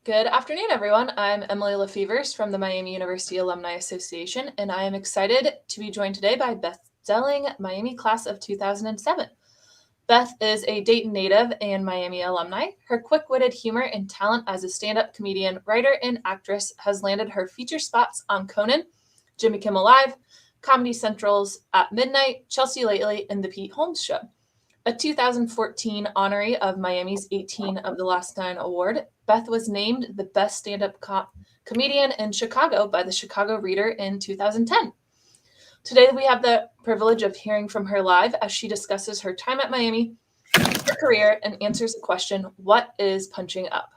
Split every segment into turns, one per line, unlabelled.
Good afternoon, everyone. I'm Emily Lefevers from the Miami University Alumni Association, and I am excited to be joined today by Beth Stelling, Miami class of 2007. Beth is a Dayton native and Miami alumni. Her quick-witted humor and talent as a stand-up comedian, writer, and actress has landed her feature spots on Conan, Jimmy Kimmel Live, Comedy Central's At Midnight, Chelsea Lately, and The Pete Holmes Show. A 2014 honoree of Miami's 18 of the Last 9 Award, Beth was named the best stand-up comedian in Chicago by the Chicago Reader in 2010. Today, we have the privilege of hearing from her live as she discusses her time at Miami, her career, and answers the question, what is punching up?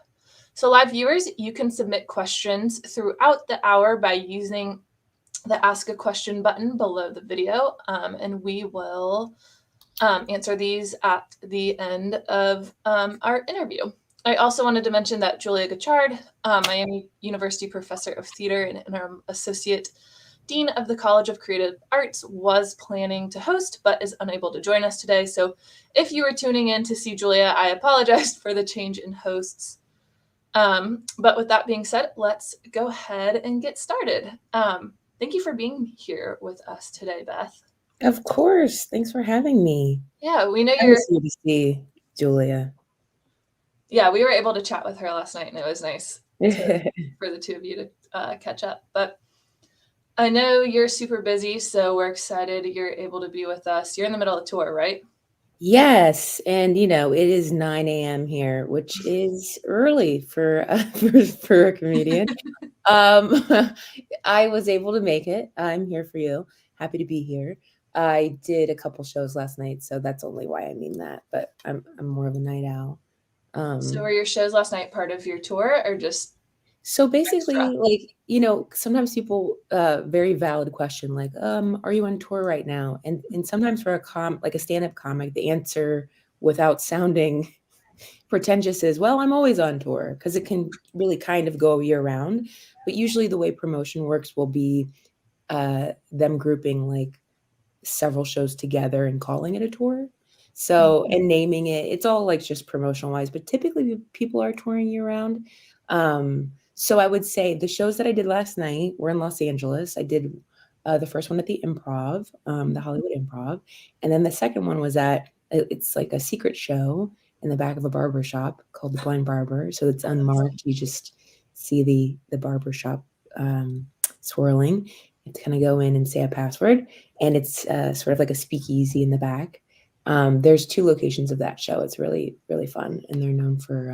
So live viewers, you can submit questions throughout the hour by using the Ask a Question button below the video, and we will answer these at the end of our interview. I also wanted to mention that Julia Guichard, Miami University Professor of Theater and Interim Associate Dean of the College of Creative Arts, was planning to host but is unable to join us today. So if you were tuning in to see Julia, I apologize for the change in hosts. But with that being said, let's go ahead and get started. Thank you for being here with us today, Beth.
Of course. Thanks for having me.
Yeah, we know
I
you're...
was here to see Julia.
Yeah, we were able to chat with her last night, and it was nice for the two of you to catch up. But I know you're super busy, so we're excited you're able to be with us. You're in the middle of the tour, right?
Yes, and it is 9 a.m. here, which is early for a comedian. I was able to make it. I'm here for you. Happy to be here. I did a couple shows last night, so that's only why I mean that. But I'm more of a night owl.
So were your shows last night part of your tour, or just
So basically,
extra?
like, sometimes people, very valid question, like, are you on tour right now? And sometimes for a stand-up comic, the answer without sounding pretentious is, well, I'm always on tour, because it can really kind of go year round. But usually the way promotion works will be them grouping like several shows together and calling it a tour. So, and naming it, it's all like just promotional wise, but typically people are touring year round. So I would say the shows that I did last night were in Los Angeles. I did the first one at the Improv, the Hollywood Improv. And then the second one was it's like a secret show in the back of a barber shop called The Blind Barber. So it's unmarked. You just see the barber shop swirling. It's kind of go in and say a password. And it's sort of like a speakeasy in the back. There's 2 locations of that show. It's really, really fun. And they're known for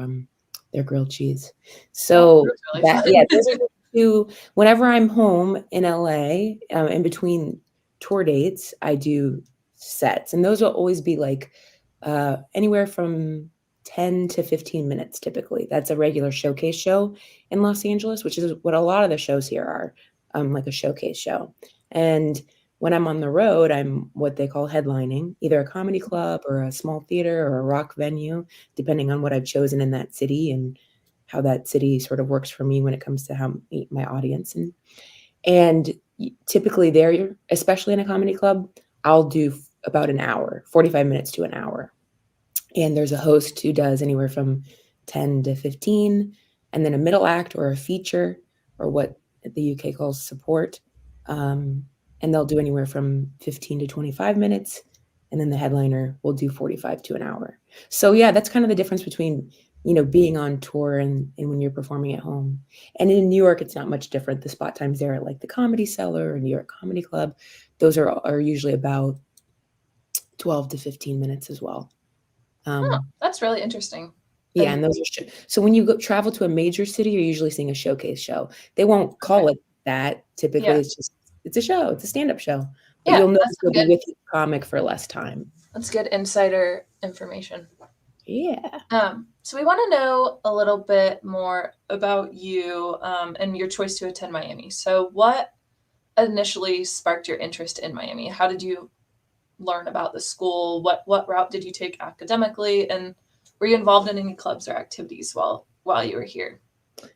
their grilled cheese. So
really
those are the 2. Whenever I'm home in LA, in between tour dates, I do sets. And those will always be like anywhere from 10 to 15 minutes typically. That's a regular showcase show in Los Angeles, which is what a lot of the shows here are, like a showcase show. And when I'm on the road, I'm what they call headlining, either a comedy club or a small theater or a rock venue, depending on what I've chosen in that city and how that city sort of works for me when it comes to how my audience. And typically there, especially in a comedy club, I'll do about an hour, 45 minutes to an hour. And there's a host who does anywhere from 10 to 15, and then a middle act or a feature, or what the UK calls support. And they'll do anywhere from 15 to 25 minutes. And then the headliner will do 45 to an hour. So yeah, that's kind of the difference between, being on tour and when you're performing at home. And in New York, it's not much different. The spot times there are like the Comedy Cellar or New York Comedy Club. Those are usually about 12 to 15 minutes as well.
That's really interesting.
Yeah, and those are so when you travel to a major city, you're usually seeing a showcase show. They won't call it that. Typically, it's a show. It's a stand-up show. But you'll notice you'll be with the comic for less time.
That's good insider information.
Yeah.
So we want to know a little bit more about you and your choice to attend Miami. So what initially sparked your interest in Miami? How did you learn about the school? What route did you take academically? And were you involved in any clubs or activities while you were here?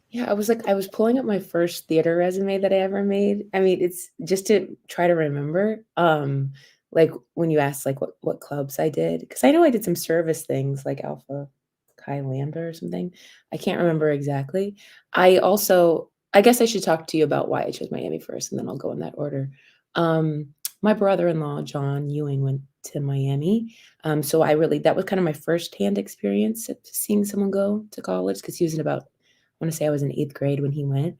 Yeah, I was pulling up my first theater resume that I ever made. I mean, it's just to try to remember. Like when you asked like what clubs I did, because I know I did some service things like Alpha Highlander or something. I can't remember exactly. I guess I should talk to you about why I chose Miami first, and then I'll go in that order. Um, my brother-in-law, John Ewing, went to Miami. So that was kind of my firsthand experience of seeing someone go to college because he was in about, I want to say I was in 8th grade when he went.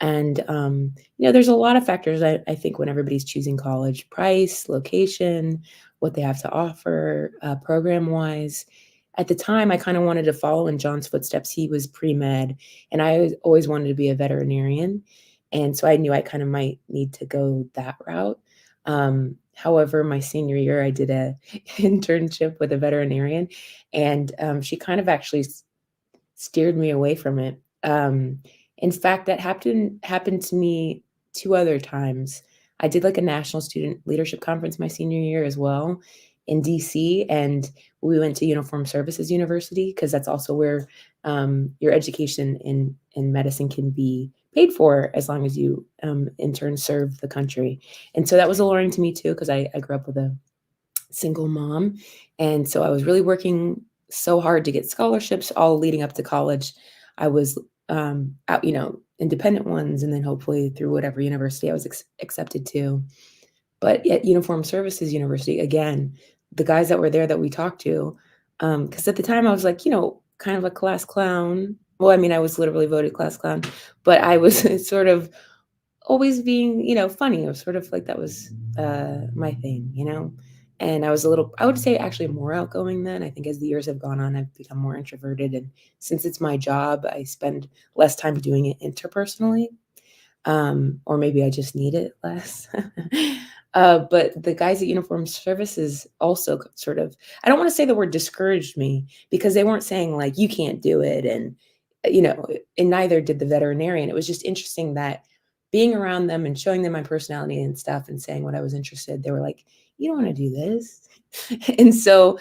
And, there's a lot of factors I think when everybody's choosing college: price, location, what they have to offer, program-wise. At the time, I kind of wanted to follow in John's footsteps. He was pre-med, and I always wanted to be a veterinarian. And so I knew I kind of might need to go that route. However, my senior year, I did a internship with a veterinarian, and she kind of actually steered me away from it. In fact, that happened to me 2 other times. I did, like, a national student leadership conference my senior year as well in DC, and we went to Uniform Services University because that's also where, your education in medicine can be paid for as long as you, in turn serve the country. And so that was alluring to me too because I grew up with a single mom, and so I was really working so hard to get scholarships all leading up to college. I was, out, independent ones, and then hopefully through whatever university I was accepted to. But at Uniform Services University, again, the guys that were there that we talked to, because at the time I was like, kind of a class clown. Well, I mean, I was literally voted class clown, but I was sort of always being, funny. It was sort of like that was my thing. And I was I would say actually more outgoing then. I think as the years have gone on, I've become more introverted. And since it's my job, I spend less time doing it interpersonally. Or maybe I just need it less. But the guys at Uniform Services also sort of, I don't want to say the word discouraged me because they weren't saying like, you can't do it. And neither did the veterinarian. It was just interesting that being around them and showing them my personality and stuff and saying what I was interested, they were like, you don't want to do this. And so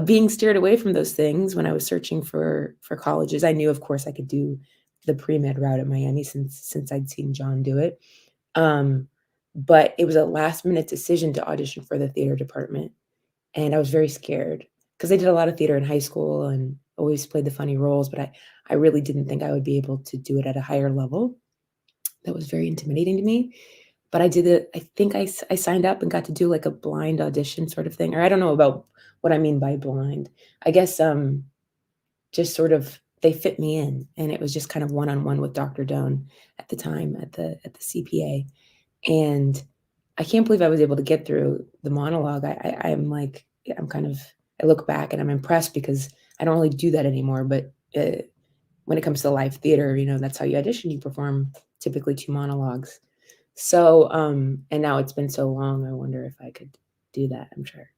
being steered away from those things when I was searching for colleges, I knew, of course, I could do the pre-med route at Miami since I'd seen John do it. But it was a last minute decision to audition for the theater department. And I was very scared because I did a lot of theater in high school and always played the funny roles, but I really didn't think I would be able to do it at a higher level. That was very intimidating to me. But I did it. I think I signed up and got to do like a blind audition sort of thing. Or I don't know about what I mean by blind. I guess just sort of they fit me in, and it was just kind of one-on-one with Dr. Doan at the time at the CPA. And I can't believe I was able to get through the monologue. I'm like, I'm kind of, I look back and I'm impressed because I don't really do that anymore. But when it comes to live theater, that's how you audition. You perform typically 2 monologues. So, and now it's been so long, I wonder if I could do that, I'm sure.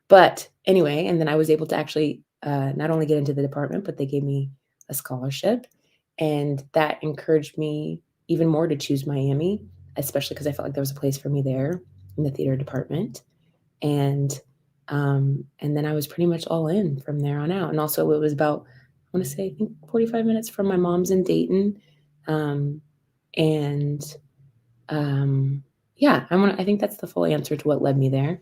But anyway, and then I was able to actually not only get into the department, but they gave me a scholarship. And that encouraged me even more to choose Miami, especially because I felt like there was a place for me there in the theater department. And then I was pretty much all in from there on out. And also it was about, I want to say, I think 45 minutes from my mom's in Dayton. Yeah, I think that's the full answer to what led me there.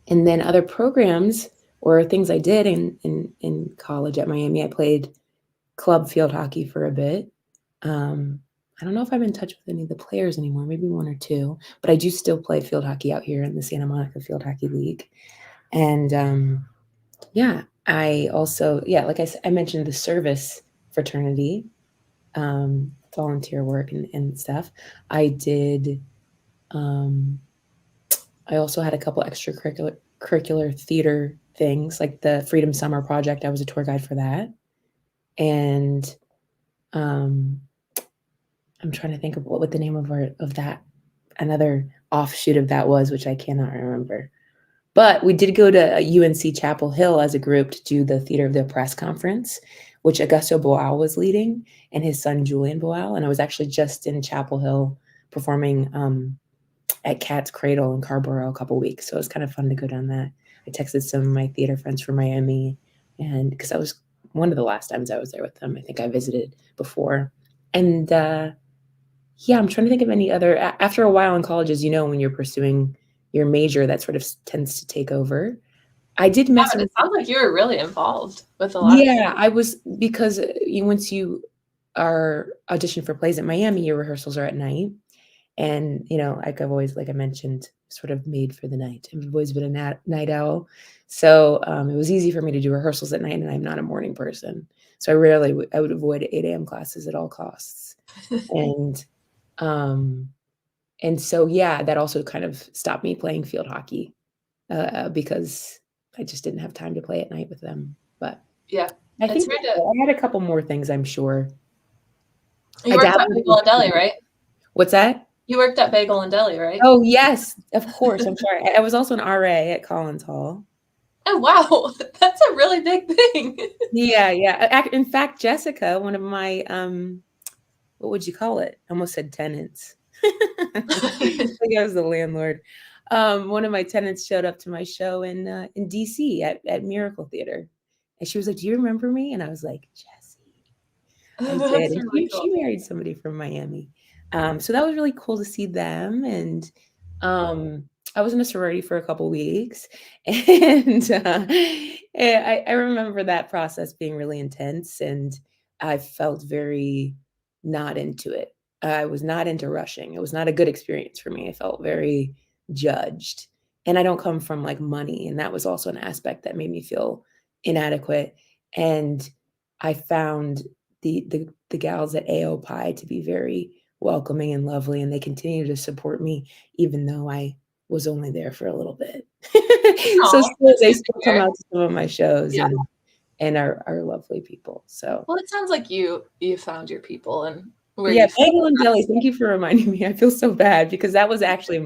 And then other programs or things I did in college at Miami, I played club field hockey for a bit. I don't know if I'm in touch with any of the players anymore, maybe 1 or 2, but I do still play field hockey out here in the Santa Monica Field Hockey League. And yeah, I also, like I mentioned the service fraternity, volunteer work and stuff. I did, I also had a couple extracurricular theater things, like the Freedom Summer Project. I was a tour guide for that. And I'm trying to think of what the name of that, another offshoot of that was, which I cannot remember. But we did go to UNC Chapel Hill as a group to do the Theater of the Oppressed conference, which Augusto Boal was leading, and his son Julian Boal. And I was actually just in Chapel Hill performing at Cat's Cradle in Carborough a couple weeks. So it was kind of fun to go down that. I texted some of my theater friends from Miami, and because I was one of the last times I was there with them. I think I visited before. And I'm trying to think of any other, after a while in college, as you know, when you're pursuing your major, that sort of tends to take over. I did mess
But
with.
it sounds like you were really involved with a lot of
Yeah, I was, because once you are auditioning for plays at Miami, your rehearsals are at night. And, like I've always, like I mentioned, sort of made for the night. I've always been a night owl. So it was easy for me to do rehearsals at night, and I'm not a morning person. So I would avoid 8 a.m. classes at all costs. And, um, and so, yeah, that also kind of stopped me playing field hockey because I just didn't have time to play at night with them. But
Yeah,
I
it's
think
hard to.
I had a couple more things, I'm sure.
You
I
worked at
dabbled
Bagel and Deli,
in.
right?
What's that?
You worked at Bagel and Deli, right?
Oh, yes, of course, I'm sorry. I was also an RA at Collins Hall.
Oh, wow. That's a really big thing.
Yeah, yeah. In fact, Jessica, one of my, what would you call it? I almost said tenants. Like I was the landlord. One of my tenants showed up to my show in DC at Miracle Theater, and she was like, "Do you remember me?" And I was like, "Jessie." I did,
That's
and
really
she
cool.
married somebody from Miami. So that was really cool to see them, and, I was in a sorority for a couple weeks, and, I remember that process being really intense, and I felt very not into it. I was not into rushing. It was not a good experience for me. I felt very judged, and I don't come from, like, money, and that was also an aspect that made me feel inadequate, and I found the gals at AO Pi to be very welcoming and lovely, and they continue to support me even though I was only there for a little bit. So
Oh,
still
that's
they
good to
still come
hear.
out to some of my shows
Yeah.
and are lovely people. So,
Well, it sounds like you found your people and where
yeah,
you feel
bagel and deli,
best.
thank you for reminding me. I feel so bad because that was actually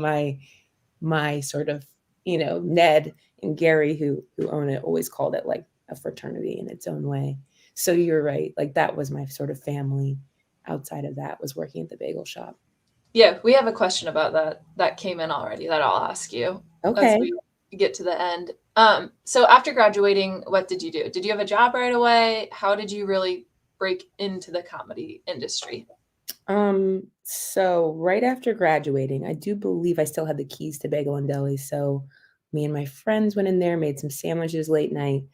my sort of, Ned and Gary who own it always called it like a fraternity in its own way. So you're right. Like that was my sort of family outside of that was working at the bagel shop.
Yeah, we have a question about that came in already that I'll ask you as
Okay.
we get to the end. So after graduating, what did you do? Did you have a job right away? How did you really break into the comedy industry?
So right after graduating, I do believe I still had the keys to Bagel and Deli. So me and my friends went in there, made some sandwiches late night,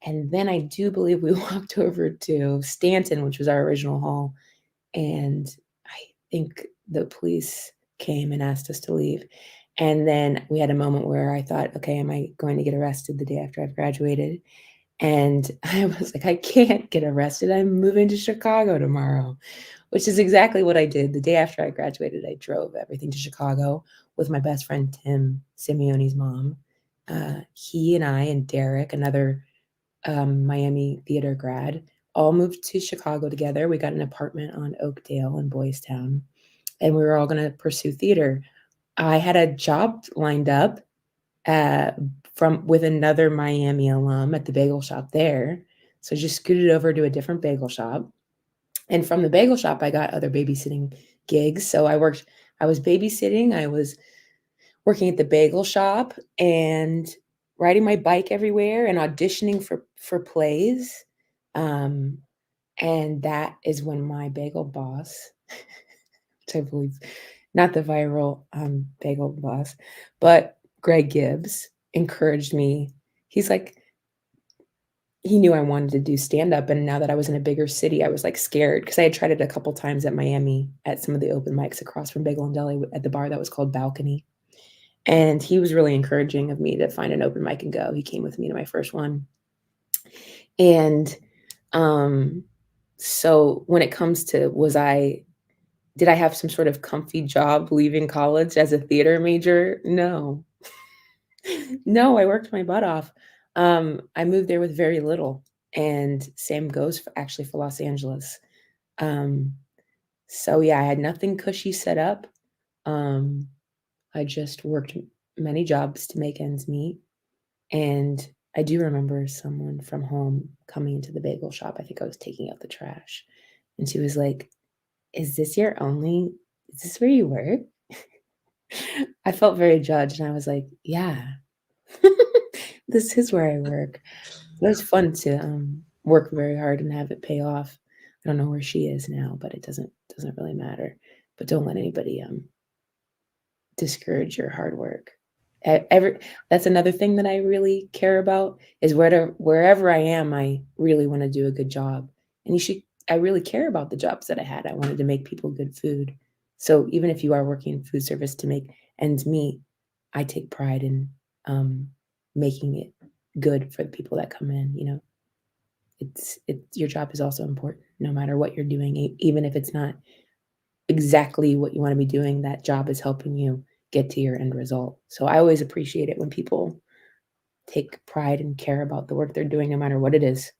and then I do believe we walked over to Stanton, which was our original hall, and I think the police came and asked us to leave. And then we had a moment where I thought, okay, am I going to get arrested the day after I've graduated? And I was like, I can't get arrested. I'm moving to Chicago tomorrow, which is exactly what I did. The day after I graduated, I drove everything to Chicago with my best friend, Tim Simeone's mom. He and I and Derek, another Miami theater grad, all moved to Chicago together. We got an apartment on Oakdale in Boys Town, and we were all going to pursue theater. I had a job lined up uh, from with another Miami alum at the bagel shop there. So just scooted over to a different bagel shop. And from the bagel shop, I got other babysitting gigs. So I was babysitting, I was working at the bagel shop and riding my bike everywhere and auditioning for plays. Um, and that is when my bagel boss, which I believe not the viral bagel boss, but Greg Gibbs encouraged me. He's like, he knew I wanted to do stand up. And now that I was in a bigger city, I was like scared because I had tried it a couple times at Miami at some of the open mics across from Bagel and Deli at the bar that was called Balcony. And he was really encouraging of me to find an open mic and go. He came with me to my first one. And um, so when it comes to did I have some sort of comfy job leaving college as a theater major? No. No, I worked my butt off. I moved there with very little, and same goes for actually for Los Angeles. Um, so yeah, I had nothing cushy set up. Um, I just worked many jobs to make ends meet, and I do remember someone from home coming into the bagel shop. I think I was taking out the trash, and she was like, "Is this your only? Is this where you work?" I felt very judged, and I was like, "Yeah, this is where I work." It was fun to, work very hard and have it pay off. I don't know where she is now, but it doesn't really matter. But don't let anybody, discourage your hard work. That's another thing that I really care about is wherever I am, I really want to do a good job. And I really care about the jobs that I had. I wanted to make people good food. So even if you are working in food service to make ends meet, I take pride in making it good for the people that come in. Your job is also important, no matter what you're doing, even if it's not exactly what you want to be doing, that job is helping you get to your end result. So I always appreciate it when people take pride and care about the work they're doing, no matter what it is.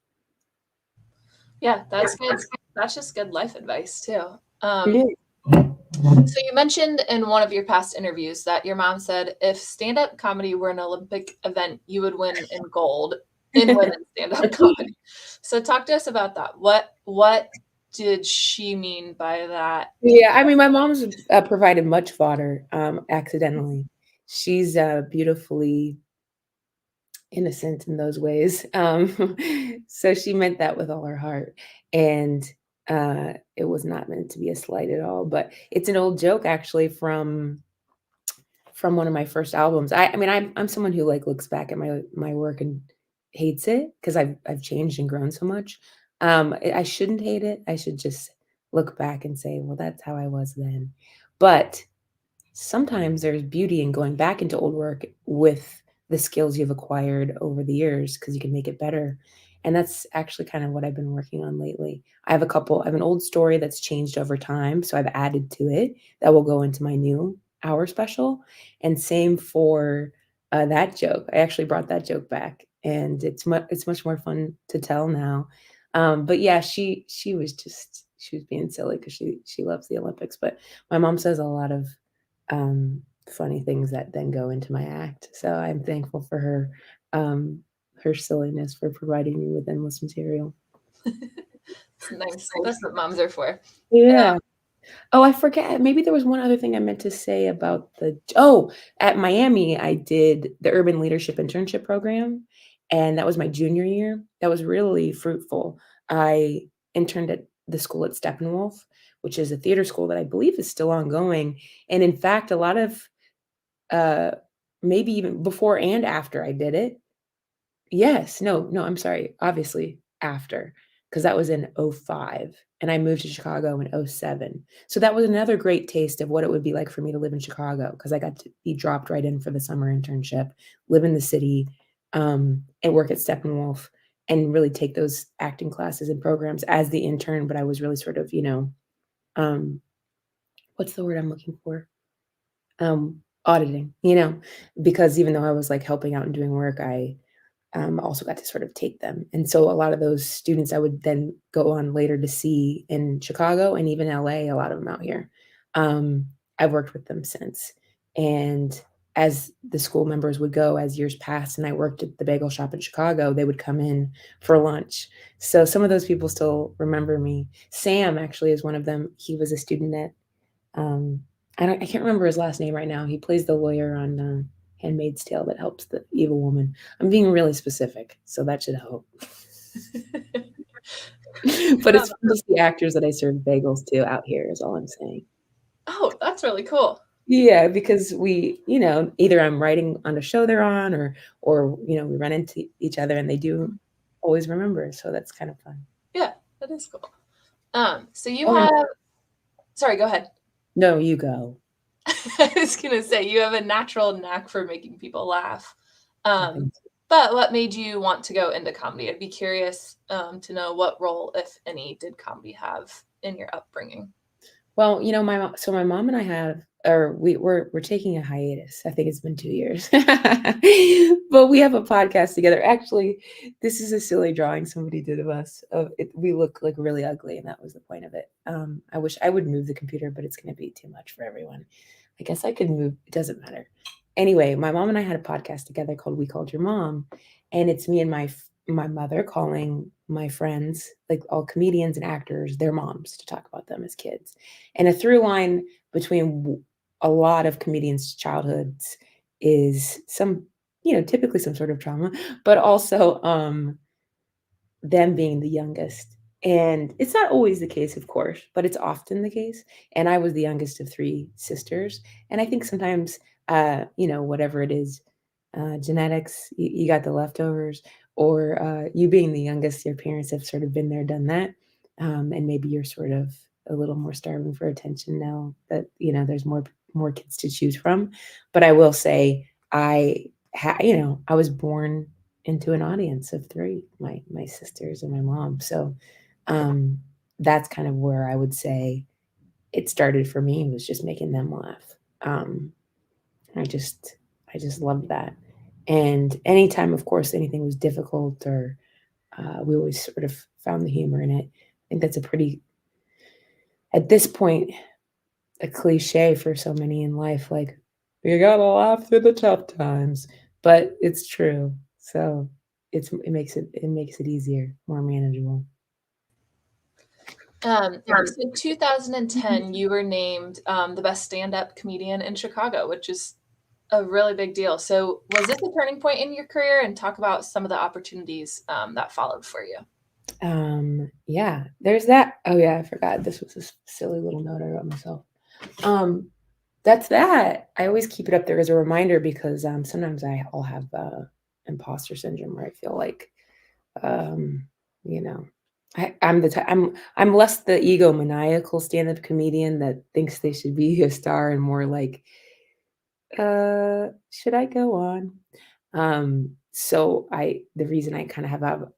Yeah, that's good. That's just good life advice too.
Yeah.
So you mentioned in one of your past interviews that your mom said if stand-up comedy were an Olympic event, you would win in gold in women's stand-up comedy. So talk to us about that. What did she mean by that?
Yeah, I mean, my mom's provided much fodder accidentally. She's beautifully innocent in those ways. So she meant that with all her heart. And it was not meant to be a slight at all. But it's an old joke actually from one of my first albums. I mean, I'm someone who like looks back at my work and hates it because I've changed and grown so much. I shouldn't hate it. I should just look back and say, well, that's how I was then. But sometimes there's beauty in going back into old work with the skills you've acquired over the years because you can make it better. And that's actually kind of what I've been working on lately. I have an old story that's changed over time. So I've added to it that will go into my new hour special. And same for that joke. I actually brought that joke back and it's much more fun to tell now. But yeah, she was being silly because she loves the Olympics. But my mom says a lot of funny things that then go into my act. So I'm thankful for her silliness for providing me with endless material.
It's nice. That's what moms are for.
Yeah. Oh, I forget. Maybe there was one other thing I meant to say about at Miami, I did the Urban Leadership Internship Program, and that was my junior year. That was really fruitful. I interned at the school at Steppenwolf, which is a theater school that I believe is still ongoing. And in fact, a lot of uh, maybe even before and after I did it. Yes, no, I'm sorry. Obviously after, because that was in '05 and I moved to Chicago in '07. So that was another great taste of what it would be like for me to live in Chicago because I got to be dropped right in for the summer internship, live in the city, and work at Steppenwolf and really take those acting classes and programs as the intern. But I was really sort of, um, what's the word I'm looking for? Auditing, because even though I was like helping out and doing work, I also got to sort of take them. And so a lot of those students I would then go on later to see in Chicago and even LA, a lot of them out here. Um, I've worked with them since. And as the school members would go, as years passed, and I worked at the bagel shop in Chicago, they would come in for lunch. So some of those people still remember me. Sam actually is one of them. He was a student at um, I can't remember his last name right now. He plays the lawyer on Handmaid's Tale that helps the evil woman. I'm being really specific, so that should help. But it's fun to see actors that I serve bagels to out here is all I'm saying.
Oh, that's really cool.
Yeah, because we, either I'm writing on a show they're on or we run into each other and they do always remember. So that's kind of fun.
Yeah, that is cool. So you
Oh,
have sorry, go ahead.
no, you go.
I was gonna say you have a natural knack for making people laugh.
Thank
But what made you want to go into comedy? I'd be curious to know what role, if any, did comedy have in your upbringing?
Well, my mom and I we're taking a hiatus. I think it's been 2 years. But we have a podcast together. Actually, this is a silly drawing somebody did of us. We look like really ugly, and that was the point of it. I wish I would move the computer, but it's going to be too much for everyone. I guess I could move. It doesn't matter. Anyway, my mom and I had a podcast together called We Called Your Mom, and it's me and my mother calling my friends, like all comedians and actors, their moms to talk about them as kids. And a through line between a lot of comedians' childhoods is typically some sort of trauma, but also them being the youngest. And it's not always the case, of course, but it's often the case. And I was the youngest of three sisters. And I think sometimes whatever it is, genetics, you got the leftovers, or you being the youngest, your parents have sort of been there, done that. And maybe you're sort of a little more starving for attention now that, there's more kids to choose from. But I will say, I was born into an audience of three, my sisters and my mom. So um, that's kind of where I would say it started for me, was just making them laugh. Um, I just loved that. And anytime, of course, anything was difficult, or we always sort of found the humor in it. I think that's at this point, a cliche for so many in life, like, you gotta laugh through the tough times, but it's true. So it makes it easier, more manageable.
So 2010, you were named the best stand-up comedian in Chicago, which is a really big deal. So was this a turning point in your career? And talk about some of the opportunities that followed for you.
Yeah, there's that. Oh yeah, I forgot. This was a silly little note I wrote myself. Um, that's that. I always keep it up there as a reminder, because sometimes I'll have imposter syndrome, where I feel like, um, you know, I'm less the egomaniacal stand-up comedian that thinks they should be a star, and more like, should I go on? So the reason I kind of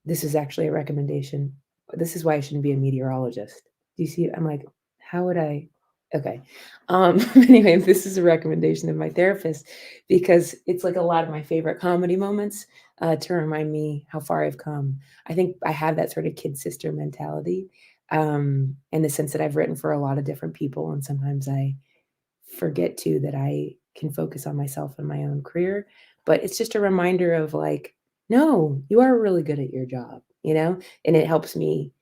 this is actually a recommendation. This is why I shouldn't be a meteorologist. Do you see it? I'm like, how would I? Okay. Anyway, this is a recommendation of my therapist, because it's like a lot of my favorite comedy moments, to remind me how far I've come. I think I have that sort of kid sister mentality, in the sense that I've written for a lot of different people, and sometimes I forget too that I can focus on myself and my own career. But it's just a reminder of, like, no, you are really good at your job, and it helps me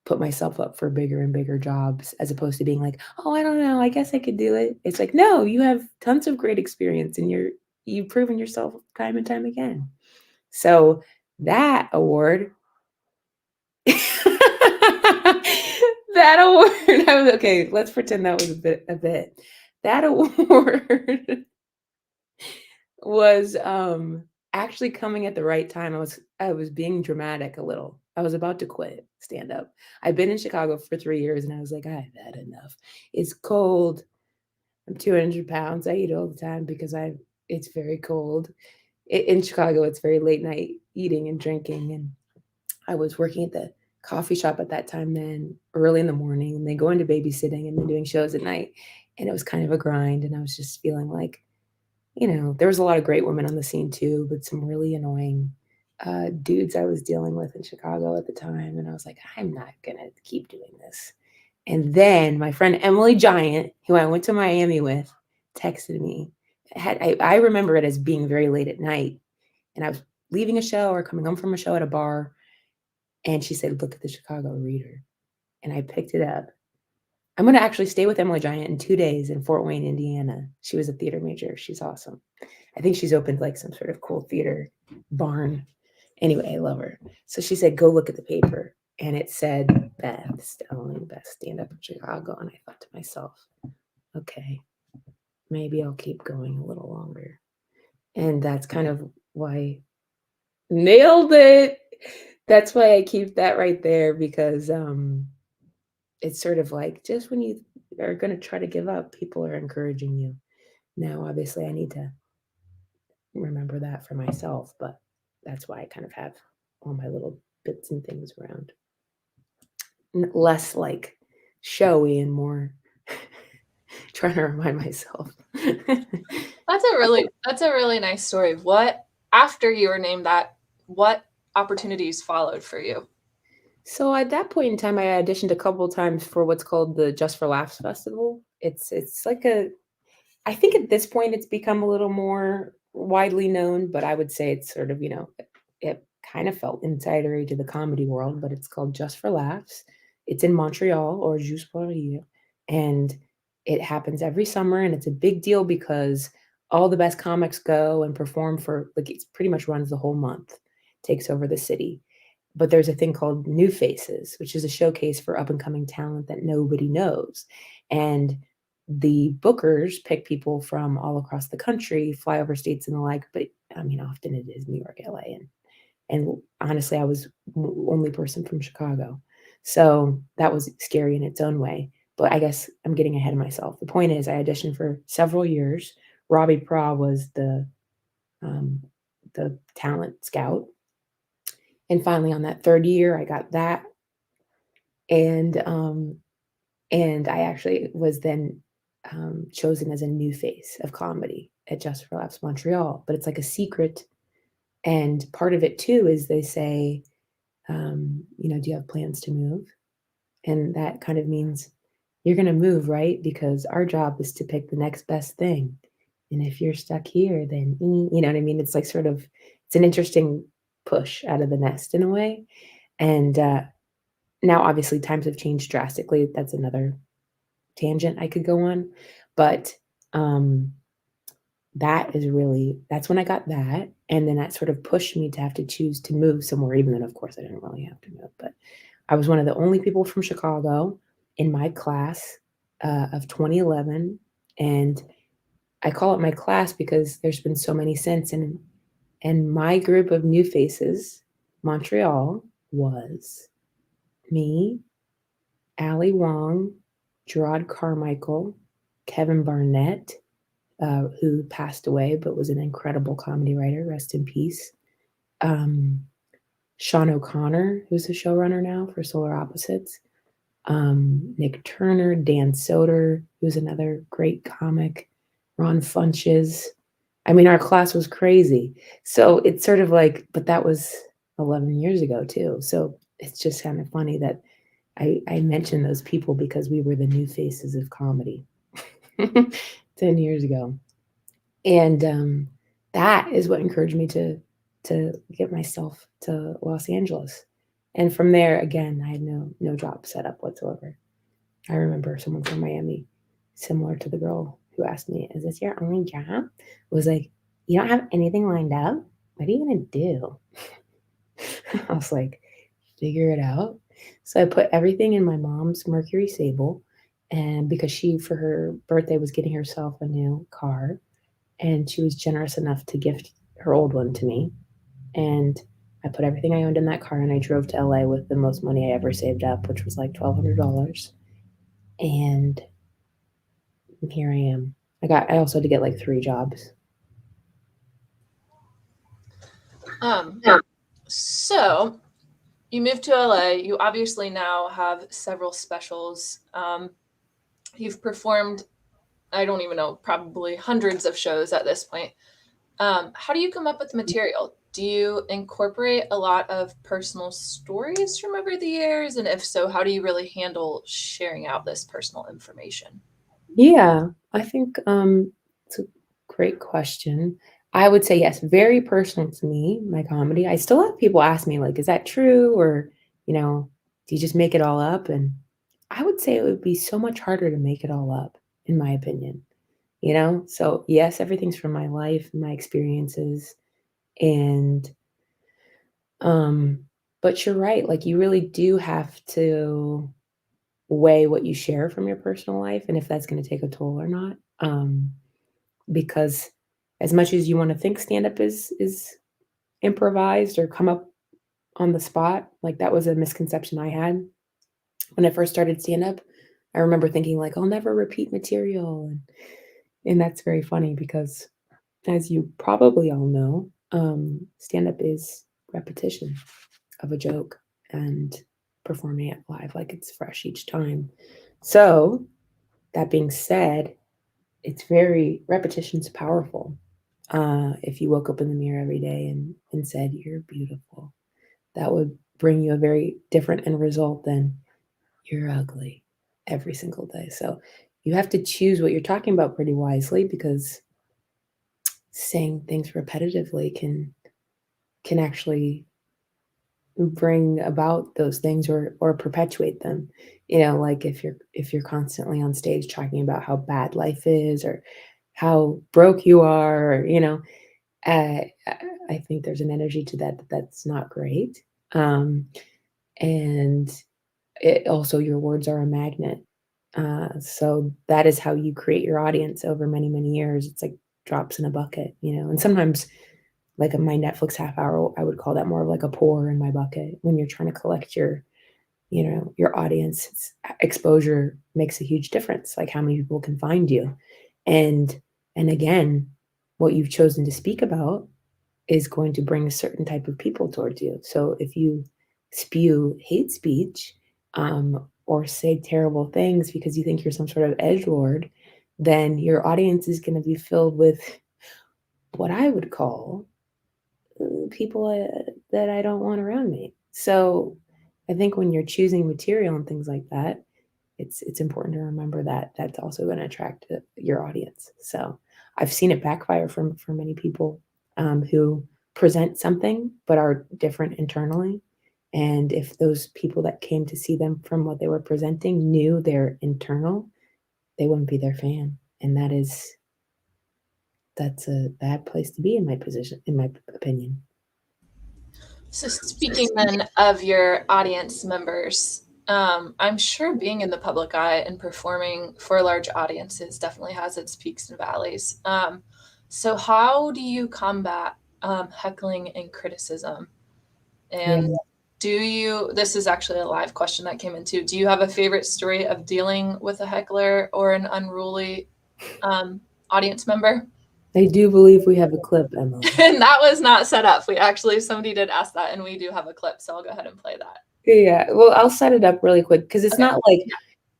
put myself up for bigger and bigger jobs, as opposed to being like, oh, I don't know, I guess I could do it. It's like, no, you have tons of great experience, and you've proven yourself time and time again. So that award, that award, okay, let's pretend that was a bit. That award was actually coming at the right time. I was being dramatic a little. I was about to quit stand up. I've been in Chicago for 3 years, and I was like, I've had enough. It's cold. I'm 200 pounds. I eat all the time because it's very cold. In Chicago, it's very late night eating and drinking. And I was working at the coffee shop at that time, then early in the morning, and then going to babysitting, and then doing shows at night. And it was kind of a grind. And I was just feeling like, there was a lot of great women on the scene too, but some really annoying dudes I was dealing with in Chicago at the time. And I was like, I'm not going to keep doing this. And then my friend Emily Giant, who I went to Miami with, texted me. I remember it as being very late at night. And I was leaving a show or coming home from a show at a bar. And she said, look at the Chicago Reader. And I picked it up. I'm going to actually stay with Emily Giant in 2 days in Fort Wayne, Indiana. She was a theater major. She's awesome. I think she's opened like some sort of cool theater barn. Anyway, I love her. So she said, go look at the paper. And it said, Beth Stelling, best stand-up in Chicago. And I thought to myself, okay, maybe I'll keep going a little longer. And that's kind of why, nailed it. That's why I keep that right there, because it's sort of like, just when you are going to try to give up, people are encouraging you. Now, obviously, I need to remember that for myself, but that's why I kind of have all my little bits and things around. Less like showy and more trying to remind myself.
That's a really nice story. What, after you were named that, what opportunities followed for you?
So at that point in time, I auditioned a couple of times for what's called the Just for Laughs Festival. It's like I think at this point it's become a little more widely known, but I would say it's sort of, it kind of felt insidery to the comedy world, but it's called Just for Laughs. It's in Montreal, or Juste pour rire, and it happens every summer, and it's a big deal because all the best comics go and perform for, like, it pretty much runs the whole month, takes over the city. But there's a thing called New Faces, which is a showcase for up and coming talent that nobody knows. And the bookers pick people from all across the country, fly over states and the like, but I mean, often it is New York, LA, and honestly, I was only person from Chicago. So that was scary in its own way. But I guess I'm getting ahead of myself. The point is, I auditioned for several years. Robbie Pra was um, the talent scout, and finally, on that third year, I got that, and I actually was then chosen as a new face of comedy at Just for Laughs Montreal. But it's like a secret, and part of it too is they say, do you have plans to move? And that kind of means you're going to move, right? Because our job is to pick the next best thing. And if you're stuck here, then, you know what I mean? It's like it's an interesting push out of the nest in a way. And now, obviously, times have changed drastically. That's another tangent I could go on. But that's when I got that. And then that sort of pushed me to have to choose to move somewhere, even though, of course, I didn't really have to move. But I was one of the only people from Chicago in my class of 2011. And I call it my class because there's been so many since. And my group of new faces, Montreal, was me, Ali Wong, Gerard Carmichael, Kevin Barnett, who passed away but was an incredible comedy writer, rest in peace. Sean O'Connor, who's a showrunner now for Solar Opposites. Nick Turner, Dan Soder, who's another great comic. Ron Funches. I mean, our class was crazy. So it's sort of like, but that was 11 years ago too. So it's just kind of funny that I mentioned those people because we were the new faces of comedy 10 years ago. And that is what encouraged me to get myself to Los Angeles. And from there, again, I had no job set up whatsoever. I remember someone from Miami, similar to the girl who asked me, "Is this your only job?" Was like, "You don't have anything lined up? What are you gonna do?" I was like, "Figure it out." So I put everything in my mom's Mercury Sable, and because she, for her birthday, was getting herself a new car, and she was generous enough to gift her old one to me. And I put everything I owned in that car, and I drove to LA with the most money I ever saved up, which was like $1,200. And here I am. I also had to get like 3 jobs.
So you moved to LA. You obviously now have several specials. You've performed, I don't even know, probably hundreds of shows at this point. How do you come up with material? Do you incorporate a lot of personal stories from over the years? And if so, how do you really handle sharing out this personal information?
Yeah, I think it's a great question. I would say yes, very personal to me, my comedy. I still have people ask me like, "Is that true?" Or, "Do you just make it all up?" And I would say it would be so much harder to make it all up, in my opinion. So yes, everything's from my life, my experiences, and but you're right, like you really do have to weigh what you share from your personal life and if that's going to take a toll or not. Because as much as you want to think stand up is improvised or come up on the spot, like that was a misconception I had when I first started stand up. I remember thinking like I'll never repeat material, and that's very funny because as you probably all know, stand up is repetition of a joke and performing it live like it's fresh each time. So that being said, it's repetition's powerful. If you woke up in the mirror every day and said, "You're beautiful," that would bring you a very different end result than "You're ugly" every single day. So you have to choose what you're talking about pretty wisely because saying things repetitively can actually bring about those things or perpetuate them. Like if you're constantly on stage talking about how bad life is or how broke you are, I think there's an energy to that's not great. And it also, your words are a magnet. So that is how you create your audience over many, many years. It's like drops in a bucket, and sometimes like my Netflix half hour, I would call that more of like a pour in my bucket when you're trying to collect your audience. Exposure makes a huge difference, like how many people can find you. And again, what you've chosen to speak about is going to bring a certain type of people towards you. So if you spew hate speech, or say terrible things because you think you're some sort of edgelord, then your audience is going to be filled with what I would call people that I don't want around me. So I think when you're choosing material and things like that, it's important to remember that that's also going to attract your audience. So I've seen it backfire for many people who present something but are different internally. And if those people that came to see them from what they were presenting knew their internal, they wouldn't be their fan. And that's a bad place to be in my opinion.
So speaking then of your audience members, I'm sure being in the public eye and performing for large audiences definitely has its peaks and valleys. So how do you combat heckling and criticism? And this is actually a live question that came in too. Do you have a favorite story of dealing with a heckler or an unruly audience member?
I do believe we have a clip, Emma.
And that was not set up. Somebody did ask that, and we do have a clip, so I'll go ahead and play that.
Yeah, well, I'll set it up really quick because it's not like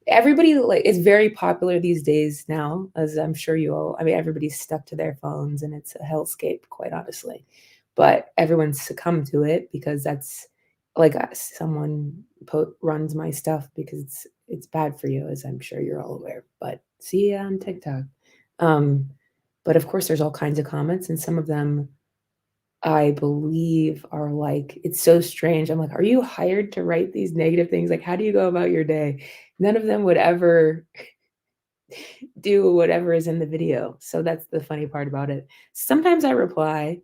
everybody it's very popular these days now, as I'm sure everybody's stuck to their phones and it's a hellscape, quite honestly. But everyone's succumbed to it because that's like someone runs my stuff because it's bad for you, as I'm sure you're all aware. But see you on TikTok. But of course, there's all kinds of comments, and some of them I believe are like, it's so strange. I'm like, are you hired to write these negative things? Like, how do you go about your day? None of them would ever do whatever is in the video. So that's the funny part about it. Sometimes I reply,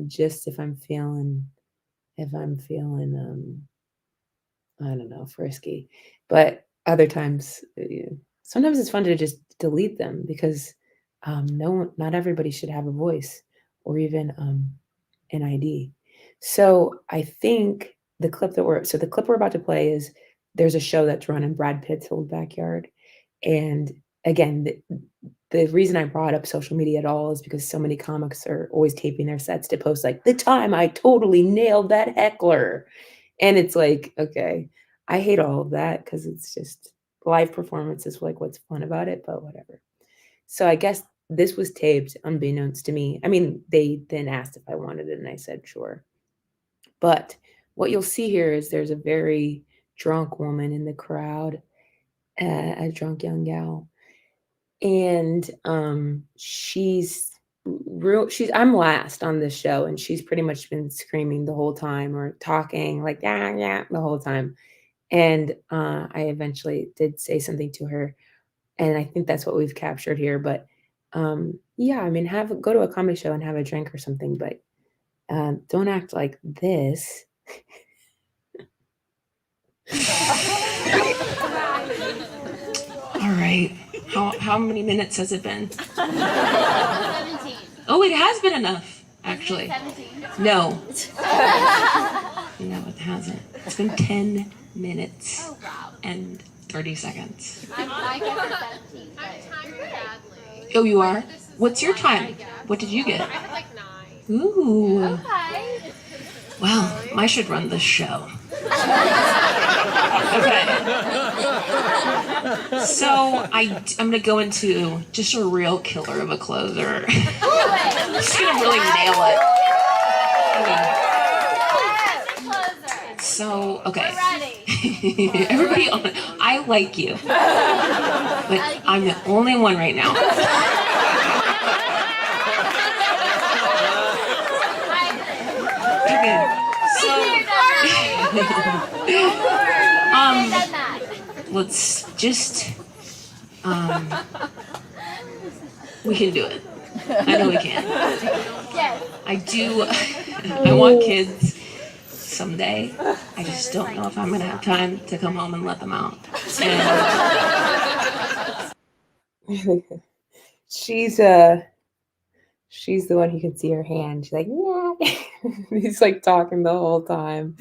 just if I'm feeling, I don't know, frisky. But other times, sometimes it's fun to just delete them because not everybody should have a voice or even an ID. So I think the clip we're about to play is, there's a show that's run in Brad Pitt's old backyard. And again, the reason I brought up social media at all is because so many comics are always taping their sets to post like, the time I totally nailed that heckler. And it's like, okay, I hate all of that because it's just live performance is like what's fun about it, but whatever. So I guess this was taped unbeknownst to me. I mean, they then asked if I wanted it and I said, sure. But what you'll see here is there's a very drunk woman in the crowd, a drunk young gal. And I'm last on this show, and she's pretty much been screaming the whole time or talking like, yeah, the whole time. And I eventually did say something to her. And I think that's what we've captured here. But yeah, I mean, go to a comedy show and have a drink or something, but don't act like this.
All right. How many minutes has it been?
17.
Oh, it has been enough, actually.
17.
No. No, it hasn't. It's been 10 minutes and 30 seconds.
I guess it's 17.
I'm timed badly.
Oh, you are? What's your time? What did you get?
I had like 9.
Ooh.
Okay.
Well, I should run this show. Okay. So I'm gonna go into just a real killer of a closer. I'm just gonna really nail it. Okay. So, okay. Everybody, I like you, but I'm the only one right now. Okay. Let's just, we can do it. I know we can.
Yes.
I want kids someday. I just don't know if I'm gonna have time to come home and let them out. And
she's she's the one who can see her hand. She's like, yeah. He's like talking the whole time.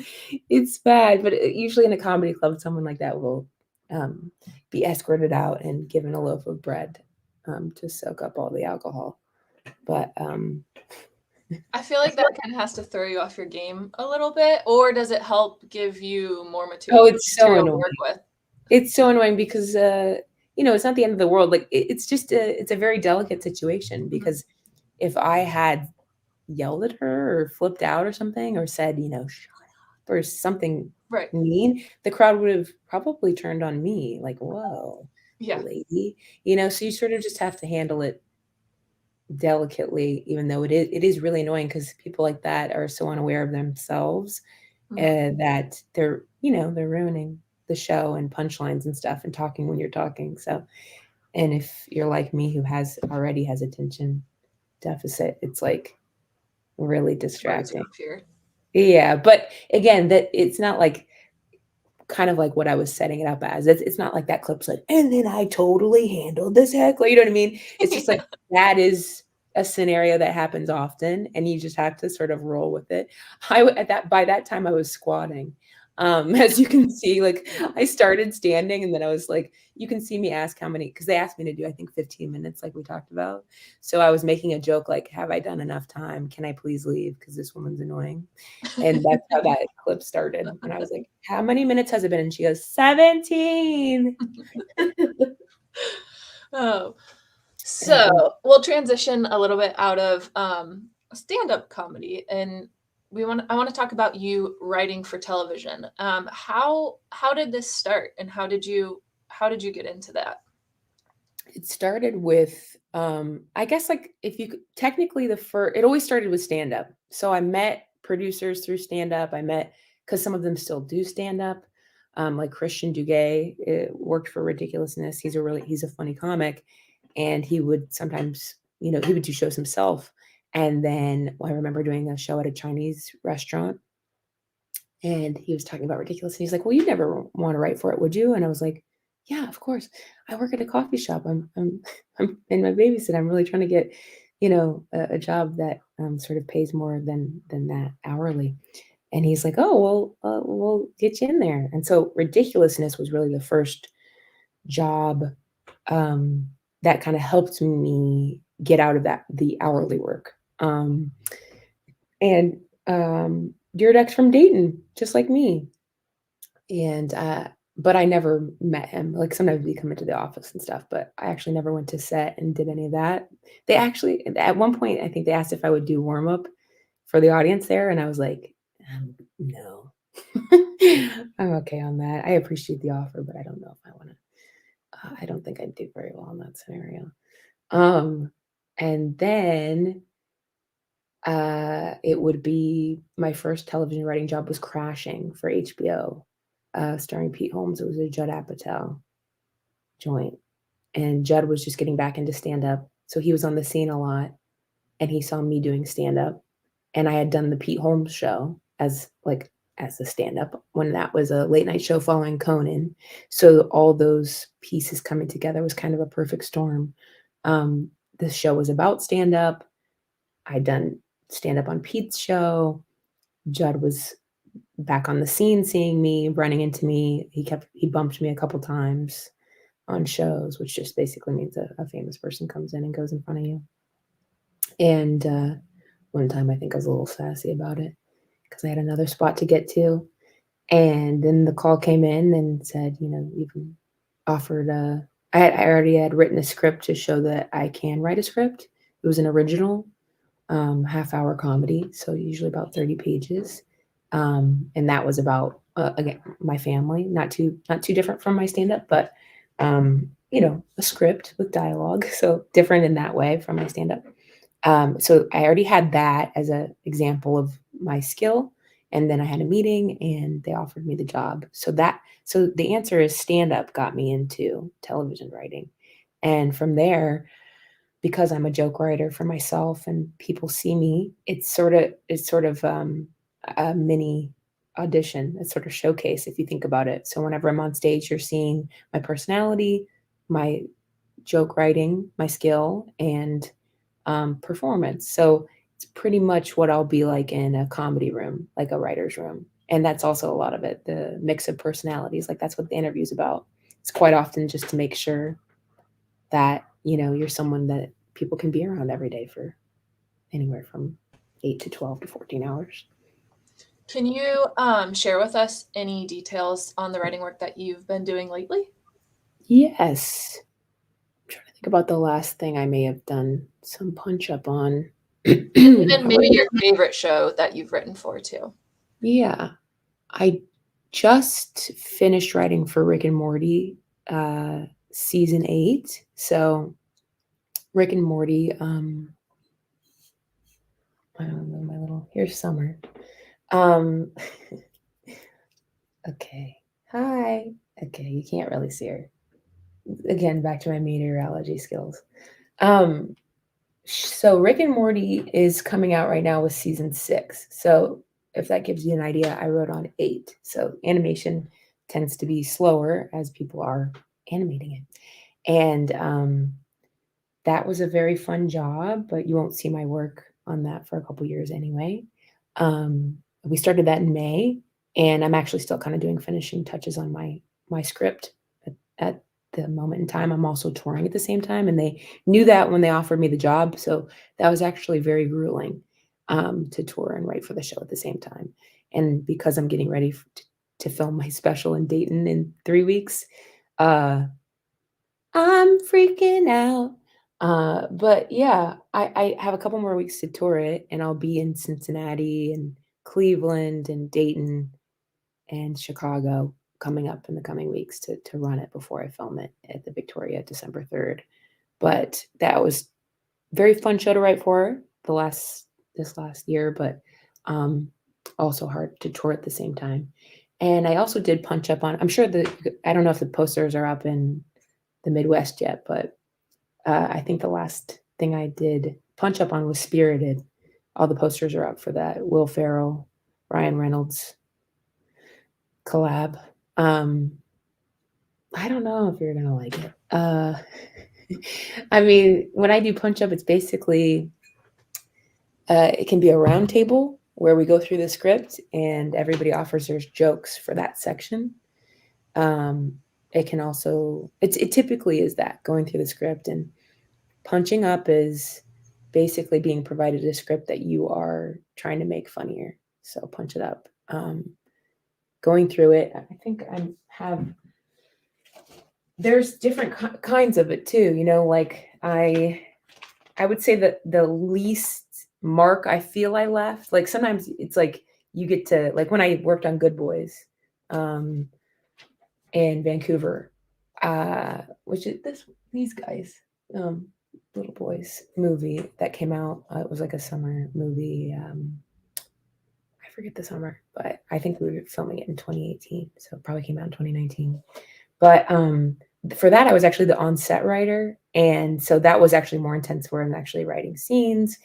It's bad, but usually in a comedy club, someone like that will be escorted out and given a loaf of bread to soak up all the alcohol. But
I feel like that kind of has to throw you off your game a little bit, or does it help give you more material,
it's so
to
annoying.
work with?
It's so annoying because it's not the end of the world. Like it's just it's a very delicate situation because if I had yelled at her or flipped out or something or said, shut up or something
Right.
mean, the crowd would have probably turned on me like, whoa,
Yeah.
lady. So you sort of just have to handle it delicately, even though it is really annoying because people like that are so unaware of themselves that they're ruining the show and punchlines and stuff and talking when you're talking. So, and if you're like me who already has attention deficit, it's like really distracting. Yeah, but again, that it's not like kind of like what I was setting it up as. It's not like that clip's like, and then I totally handled this heckler. You know what I mean? It's just like that is a scenario that happens often, and you just have to sort of roll with it. By that time I was squatting. As you can see, like I started standing and then I was like, you can see me ask how many, because they asked me to do, I think 15 minutes, like we talked about. So I was making a joke, like, have I done enough time? Can I please leave? Because this woman's annoying. And that's how that clip started. And I was like, how many minutes has it been? And she goes, 17.
Oh, so we'll transition a little bit out of stand-up comedy, and I want to talk about you writing for television. How did this start, and how did you get into that?
It started with I guess like technically it always started with stand-up. So I met producers through stand-up. I met because some of them still do stand-up. Like Christian Duguay worked for Ridiculousness. He's a funny comic, and he would sometimes he would do shows himself. And then I remember doing a show at a Chinese restaurant, and he was talking about Ridiculous, and he's like, well, you never want to write for it, would you? And I was like, yeah, of course. I work at a coffee shop. I'm in my babysit. I'm really trying to get a job that sort of pays more than that hourly. And he's like, oh, well, we'll get you in there. And so Ridiculousness was really the first job that kind of helped me get out of the hourly work. And Dear Dex from Dayton, just like me. And but I never met him. Like sometimes we come into the office and stuff, but I actually never went to set and did any of that. They actually, at one point, I think they asked if I would do warm up for the audience there, and I was like, no, I'm okay on that. I appreciate the offer, but I don't know if I want to. I don't think I'd do very well in that scenario. And then it would be my first television writing job was Crashing for HBO, starring Pete Holmes. It was a Judd Apatow joint, and Judd was just getting back into stand-up, so he was on the scene a lot, and he saw me doing stand-up, and I had done the Pete Holmes show as a stand-up when that was a late night show following Conan. So all those pieces coming together was kind of a perfect storm. The show was about stand-up. I'd done stand-up on Pete's show. Judd was back on the scene seeing me, running into me. He bumped me a couple times on shows, which just basically means a famous person comes in and goes in front of you. And one time I think I was a little sassy about it because I had another spot to get to. And then the call came in and said, you've been offered I already had written a script to show that I can write a script. It was an original half-hour comedy, so usually about 30 pages. And that was about again, my family, not too different from my stand-up, but a script with dialogue, so different in that way from my stand-up. So I already had that as an example of my skill. And then I had a meeting and they offered me the job. So the answer is stand-up got me into television writing. And from there, because I'm a joke writer for myself and people see me, it's sort of a mini audition, a sort of showcase if you think about it. So whenever I'm on stage, you're seeing my personality, my joke writing, my skill, and performance. So it's pretty much what I'll be like in a comedy room, like a writer's room. And that's also a lot of it, the mix of personalities. Like that's what the interview's about. It's quite often just to make sure that, you're someone that people can be around every day for anywhere from 8 to 12 to 14 hours.
Can you share with us any details on the writing work that you've been doing lately?
Yes. I'm trying to think about the last thing I may have done some punch up on.
Even maybe your favorite show that you've written for too.
Yeah. I just finished writing for Rick and Morty season 8. So Rick and Morty, I don't know, here's Summer. Okay. Hi. Okay, you can't really see her. Again, back to my meteorology skills. So Rick and Morty is coming out right now with season 6. So if that gives you an idea, I wrote on 8. So animation tends to be slower as people are animating it. And that was a very fun job, but you won't see my work on that for a couple years anyway. We started that in May, and I'm actually still kind of doing finishing touches on my script at the moment in time. I'm also touring at the same time, and they knew that when they offered me the job. So that was actually very grueling to tour and write for the show at the same time. And because I'm getting ready to film my special in Dayton in 3 weeks, I'm freaking out. But yeah, I have a couple more weeks to tour it, and I'll be in Cincinnati and Cleveland and Dayton and Chicago coming up in the coming weeks to run it before I film it at the Victoria December 3rd. But that was very fun show to write for this last year, but also hard to tour at the same time. And I also did punch up on, I'm sure I don't know if the posters are up in the Midwest yet, but I think the last thing I did punch up on was Spirited. All the posters are up for that Will Ferrell, Ryan Reynolds collab. I don't know if you're gonna like it. I mean, when I do punch up, it's basically it can be a round table where we go through the script and everybody offers their jokes for that section. It can also it typically is that going through the script, and punching up is basically being provided a script that you are trying to make funnier. So punch it up. Going through it, I think there's different kinds of it too. Like I would say that the least mark I feel I left, like sometimes it's like you get to, like when I worked on Good Boys in Vancouver, which is these guys, Little Boys movie that came out. It was like a summer movie. I forget the summer, but I think we were filming it in 2018, so it probably came out in 2019. But for that, I was actually the on-set writer, and so that was actually more intense, where I'm actually writing scenes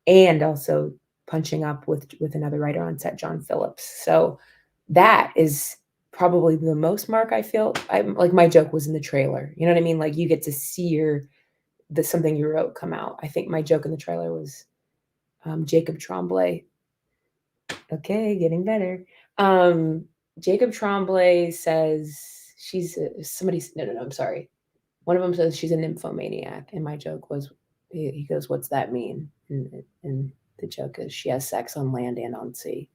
and also punching up with another writer on set, John Phillips. So that is probably the most mark I feel. I'm like, my joke was in the trailer. You know what I mean? Like you get to see something you wrote come out. I think my joke in the trailer was Jacob Tremblay. Okay, getting better. Jacob Tremblay says I'm sorry. One of them says she's a nymphomaniac, and my joke was, he goes, "What's that mean?" And the joke is she has sex on land and on sea.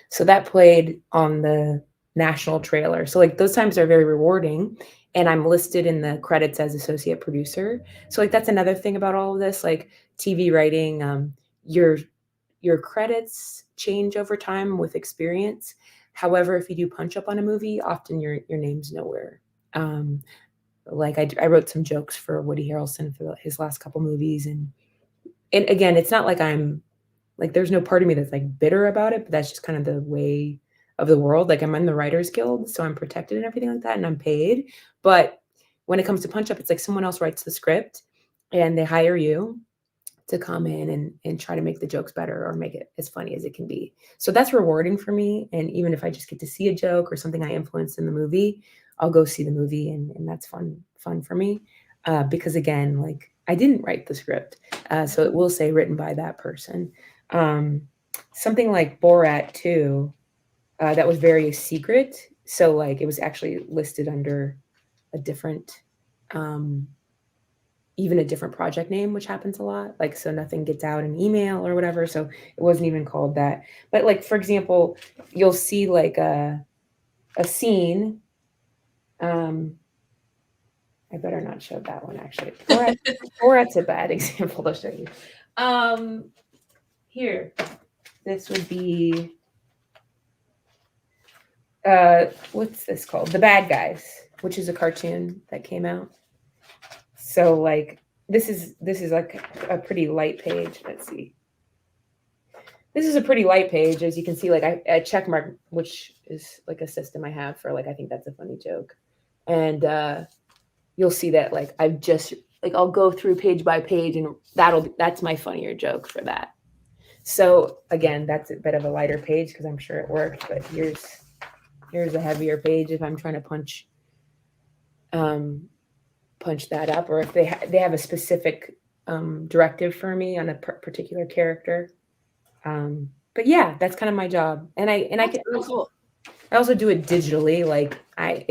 So that played on the national trailer. So like those times are very rewarding, and I'm listed in the credits as associate producer. So like that's another thing about all of this, like TV writing, your credits change over time with experience. However, if you do punch up on a movie, often your name's nowhere. Like I wrote some jokes for Woody Harrelson for his last couple movies, and again, it's not like I'm like, there's no part of me that's like bitter about it, but that's just kind of the way of the world. Like I'm in the Writers Guild, so I'm protected and everything like that, and I'm paid. But when it comes to punch up, it's like someone else writes the script and they hire you to come in and try to make the jokes better or make it as funny as it can be. So that's rewarding for me. And even if I just get to see a joke or something I influenced in the movie, I'll go see the movie, and that's fun for me. because again, like I didn't write the script, so it will say written by that person. Something like Borat 2, that was very secret, so like it was actually listed under a different, even a different project name, which happens a lot. Like, so nothing gets out in email or whatever. So it wasn't even called that. But like, for example, you'll see like a scene. I better not show that one actually. Borat's a bad example to show you. Here, this would be, what's this called? The Bad Guys, which is a cartoon that came out. So like this is like a pretty light page. Let's see. This is a pretty light page, as you can see. Like I check mark, which is like a system I have for like, I think that's a funny joke, and you'll see that like I've just like I'll go through page by page, and that's my funnier joke for that. So again, that's a bit of a lighter page because I'm sure it worked. But here's a heavier page if I'm trying to punch that up, or if they have a specific directive for me on a particular character. But yeah, that's kind of my job, and I can
cool.
I also do it digitally. Like I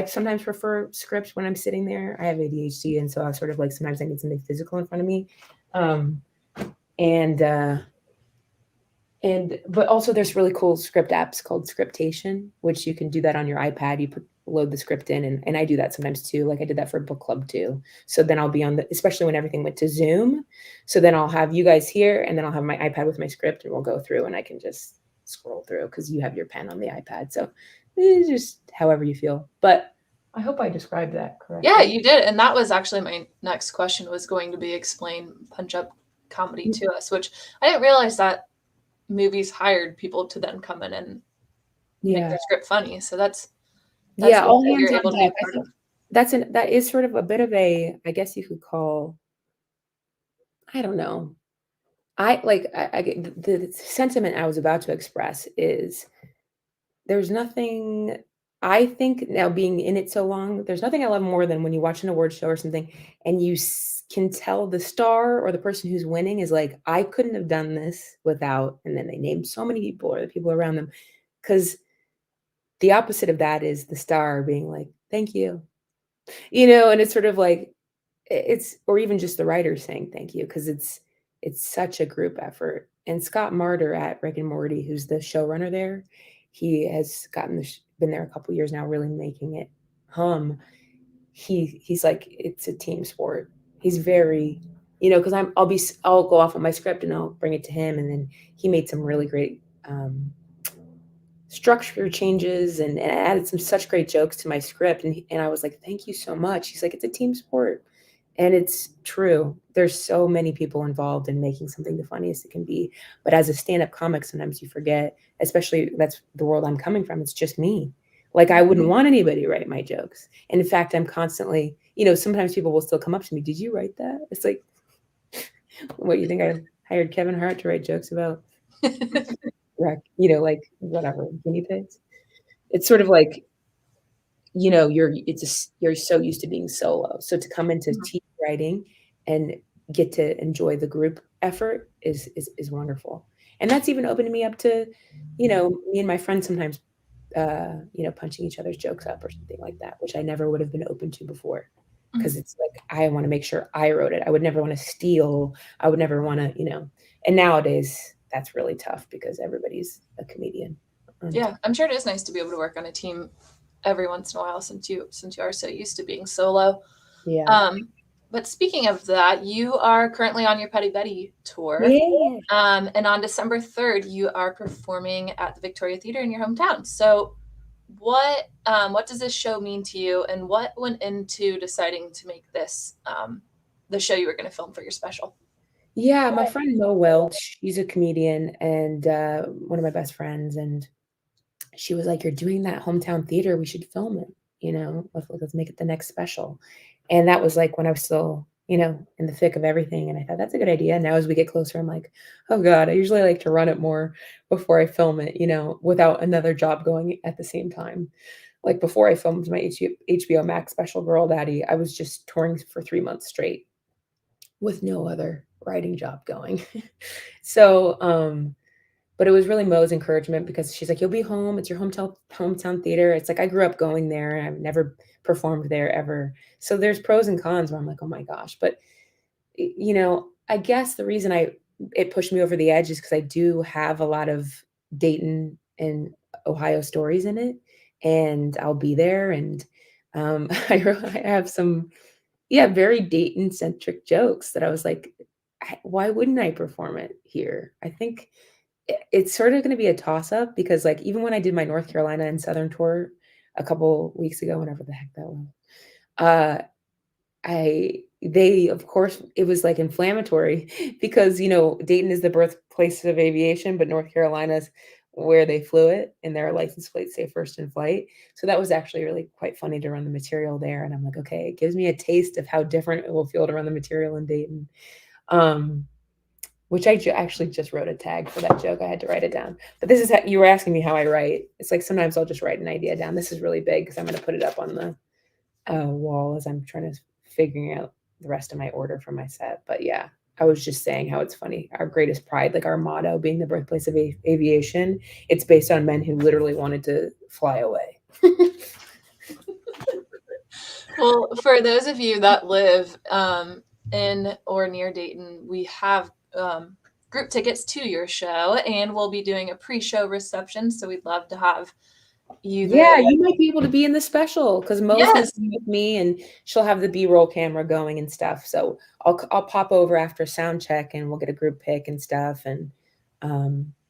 sometimes prefer scripts when I'm sitting there. I have ADHD, and so I sort of like sometimes I need something physical in front of me. But also there's really cool script apps called Scriptation, which you can do that on your iPad. You load the script in, and I do that sometimes too. Like I did that for book club too. So then I'll be especially when everything went to Zoom. So then I'll have you guys here, and then I'll have my iPad with my script, and we'll go through, and I can just scroll through because you have your pen on the iPad. So it's just however you feel. But I hope I described that correctly.
Yeah, you did. And that was actually my next question, was going to be explain punch up comedy to us, which I didn't realize that movies hired people to then come in and make their script funny. So that's
yeah, all
cool that
hands
you're
on
able to be
deck.
part of.
That is sort of a bit of a, I guess you could call, I don't know. The sentiment I was about to express is there's nothing, I think now being in it so long, there's nothing I love more than when you watch an award show or something and you can tell the star or the person who's winning is like, I couldn't have done this without, and then they name so many people or the people around them. Because the opposite of that is the star being like, thank you. And it's sort of like, or even just the writer saying thank you, because it's such a group effort. And Scott Marder at Rick and Morty, who's the showrunner there, he has been there a couple years now, really making it hum. He's like, it's a team sport. He's very, because I'll go off on my script and I'll bring it to him, and then he made some really great structure changes and added such great jokes to my script, and I was like, thank you so much. He's like, it's a team sport. And it's true. There's so many people involved in making something the funniest it can be. But as a stand-up comic, sometimes you forget, especially that's the world I'm coming from. It's just me. Like I wouldn't want anybody to write my jokes. And in fact, I'm constantly, sometimes people will still come up to me. Did you write that? It's like, what, you think I hired Kevin Hart to write jokes about, like whatever, guinea pigs? It's sort of like, you're so used to being solo. So to come into team writing and get to enjoy the group effort is wonderful. And that's even opened me up to, me and my friends sometimes, punching each other's jokes up or something like that, which I never would have been open to before. Because it's like, I want to make sure I wrote it. I would never want to steal. I would never want to, and nowadays that's really tough because everybody's a comedian.
Yeah, I'm sure it is nice to be able to work on a team every once in a while since you are so used to being solo.
Yeah.
But speaking of that, you are currently on your Petty Betty tour.
Yeah.
And on December 3rd, you are performing at the Victoria Theater in your hometown. So what does this show mean to you, and what went into deciding to make this the show you were going to film for your special?
Yeah, my friend Mo Welch, she's a comedian and one of my best friends, and she was like, you're doing that hometown theater, we should film it, let's make it the next special. And that was like when I was still, in the thick of everything. And I thought that's a good idea. Now, as we get closer, I'm like, oh God, I usually like to run it more before I film it, without another job going at the same time. Like before I filmed my HBO Max special Girl Daddy, I was just touring for 3 months straight with no other writing job going. So, but it was really Mo's encouragement because she's like, "You'll be home. It's your hometown theater." It's like I grew up going there and I've never performed there ever. So there's pros and cons where I'm like, "Oh my gosh." But I guess the reason it pushed me over the edge is because I do have a lot of Dayton and Ohio stories in it, and I'll be there. And I have some, yeah, very Dayton centric jokes that I was like, why wouldn't I perform it here? I think it's sort of going to be a toss up because, like, even when I did my North Carolina and Southern tour a couple weeks ago, whenever the heck that was, uh, they, of course, it was like inflammatory because, Dayton is the birthplace of aviation, but North Carolina's where they flew it and their license plates say first in flight. So that was actually really quite funny to run the material there. And I'm like, okay, it gives me a taste of how different it will feel to run the material in Dayton. Which I actually just wrote a tag for that joke. I had to write it down. But this is how you were asking me how I write. It's like sometimes I'll just write an idea down. This is really big because I'm going to put it up on the wall as I'm trying to figuring out the rest of my order for my set. But yeah, I was just saying how it's funny. Our greatest pride, like our motto being the birthplace of aviation, it's based on men who literally wanted to fly away.
Well, for those of you that live in or near Dayton, we have group tickets to your show, and we'll be doing a pre-show reception. So we'd love to have you there.
Yeah, you might be able to be in the special because Mo's gonna be with me, and she'll have the B-roll camera going and stuff. So I'll pop over after sound check, and we'll get a group pic and stuff, and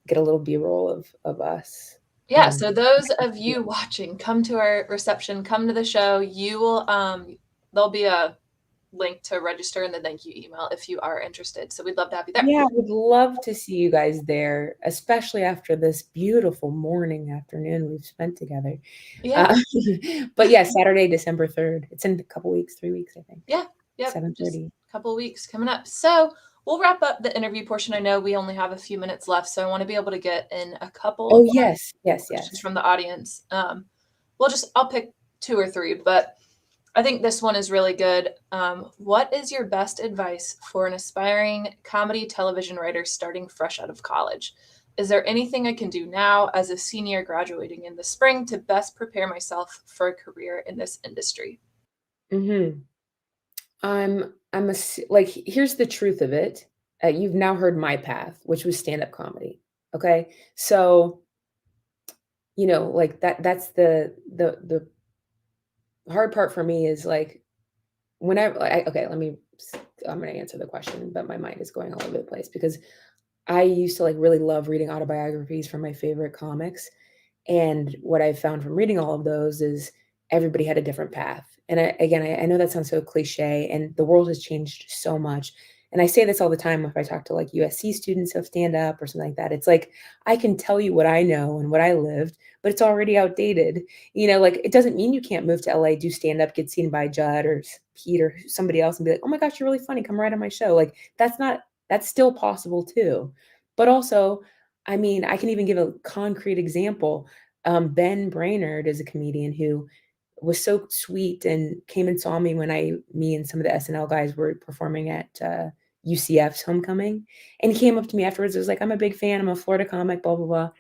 get a little B-roll of us.
Yeah, so those of you watching, come to our reception, come to the show. You will there'll be a link to register in the thank you email if you are interested. So we'd love to have you there.
Yeah, I would love to see you guys there, especially after this beautiful afternoon we've spent together.
Yeah.
But yeah, Saturday, December 3rd. It's in a couple weeks, 3 weeks, I think.
Yeah. Yep.
7:30.
A couple of weeks coming up. So we'll wrap up the interview portion. I know we only have a few minutes left, so I want to be able to get in a couple
Oh, yes.
questions from the audience. I'll pick 2 or 3, but I think this one is really good. What is your best advice for an aspiring comedy television writer starting fresh out of college? Is there anything I can do now as a senior graduating in the spring to best prepare myself for a career in this industry?
Mm-hmm. Here's the truth of it. You've now heard my path, which was stand-up comedy. Okay. So, like that's the hard part for me is like, I'm going to answer the question, but my mind is going all over the place because I used to like really love reading autobiographies from my favorite comics. And what I've found from reading all of those is everybody had a different path. And I know that sounds so cliche, and the world has changed so much. And I say this all the time if I talk to like USC students of stand up or something like that. It's like, I can tell you what I know and what I lived, but it's already outdated. Like it doesn't mean you can't move to LA, do stand up, get seen by Judd or Pete or somebody else and be like, oh my gosh, you're really funny. Come right on my show. Like that's still possible too. But also, I mean, I can even give a concrete example. Ben Brainerd is a comedian who was so sweet and came and saw me when me and some of the SNL guys were performing at UCF's homecoming. And he came up to me afterwards. It was like, I'm a big fan. I'm a Florida comic, blah, blah, blah.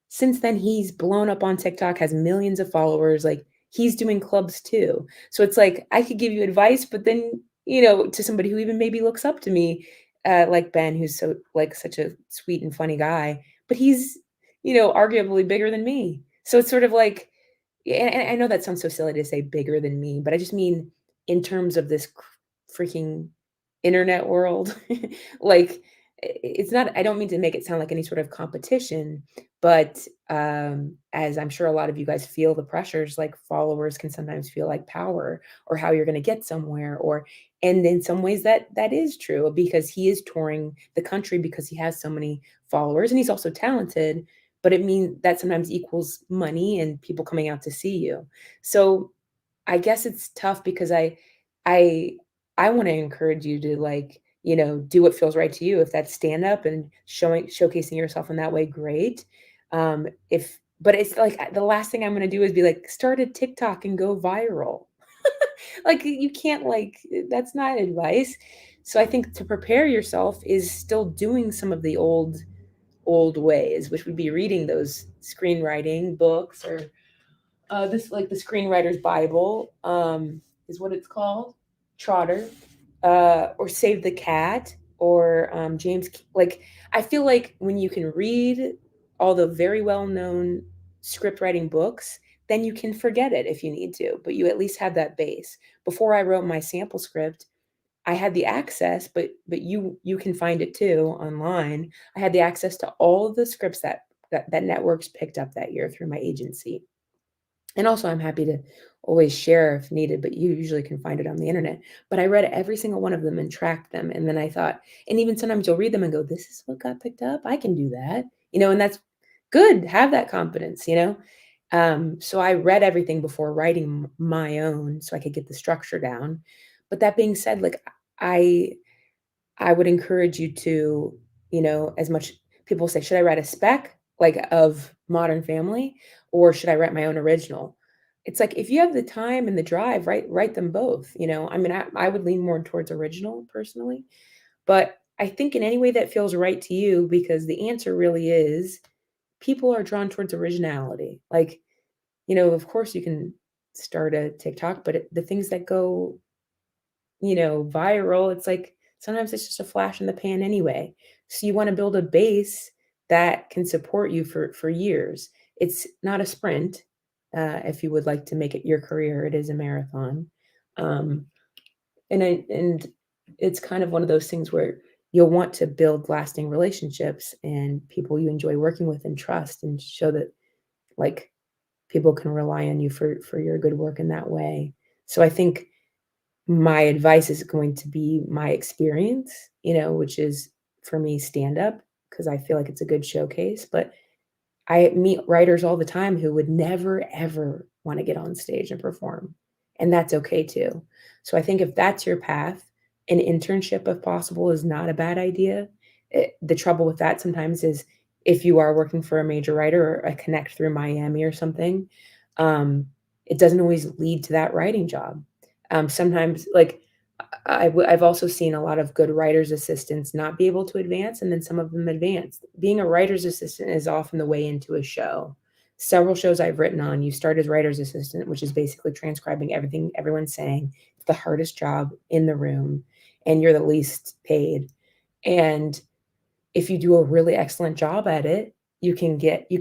Since then, he's blown up on TikTok, has millions of followers. Like he's doing clubs too. So it's like, I could give you advice, but then, to somebody who even maybe looks up to me, like Ben, who's so like such a sweet and funny guy, but he's, arguably bigger than me. So it's sort of like, and I know that sounds so silly to say bigger than me, but I just mean in terms of this freaking internet world, like it's not, I don't mean to make it sound like any sort of competition, but as I'm sure a lot of you guys feel the pressures, like followers can sometimes feel like power or how you're going to get somewhere, and in some ways that is true because he is touring the country because he has so many followers and he's also talented, but it means that sometimes equals money and people coming out to see you. So I guess it's tough because I want to encourage you to like, do what feels right to you. If that's stand up and showcasing yourself in that way, great. If but it's like the last thing I'm going to do is be like, start a TikTok and go viral. Like you can't, like, that's not advice. So I think to prepare yourself is still doing some of the old ways, which would be reading those screenwriting books, or this, like the screenwriter's Bible, is what it's called, Trotter, or Save the Cat, or like, I feel like when you can read all the very well known script writing books, then you can forget it if you need to, but you at least have that base. Before I wrote my sample script, I had the access, but you can find it too online. I had the access to all of the scripts that networks picked up that year through my agency. And also, I'm happy to always share if needed, but you usually can find it on the internet. But I read every single one of them and tracked them. And then I thought, and even sometimes you'll read them and go, this is what got picked up. I can do that, and that's good. Have that confidence. So I read everything before writing my own so I could get the structure down. But that being said, like, I I would encourage you to, as much, people say, should I write a spec like of Modern Family, or should I write my own original? It's like, if you have the time and the drive, write them both. I mean, I would lean more towards original personally, but I think in any way that feels right to you, because the answer really is people are drawn towards originality. Like, of course you can start a TikTok, but the things that go viral, it's like sometimes it's just a flash in the pan anyway. So you want to build a base that can support you for years. It's not a sprint. If you would like to make it your career, it is a marathon. Um, and it's kind of one of those things where you'll want to build lasting relationships and people you enjoy working with and trust, and show that, like, people can rely on you for your good work in that way. So I think my advice is going to be my experience, which is, for me, stand up, because I feel like it's a good showcase. But I meet writers all the time who would never, ever want to get on stage and perform. And that's okay too. So I think if that's your path, an internship, if possible, is not a bad idea. The trouble with that sometimes is, if you are working for a major writer or a connect through Miami or something, it doesn't always lead to that writing job. Sometimes, like, I've also seen a lot of good writer's assistants not be able to advance, and then some of them advance. Being a writer's assistant is often the way into a show. Several shows I've written on, you start as writer's assistant, which is basically transcribing everything everyone's saying. It's the hardest job in the room, and you're the least paid. And if you do a really excellent job at it, you can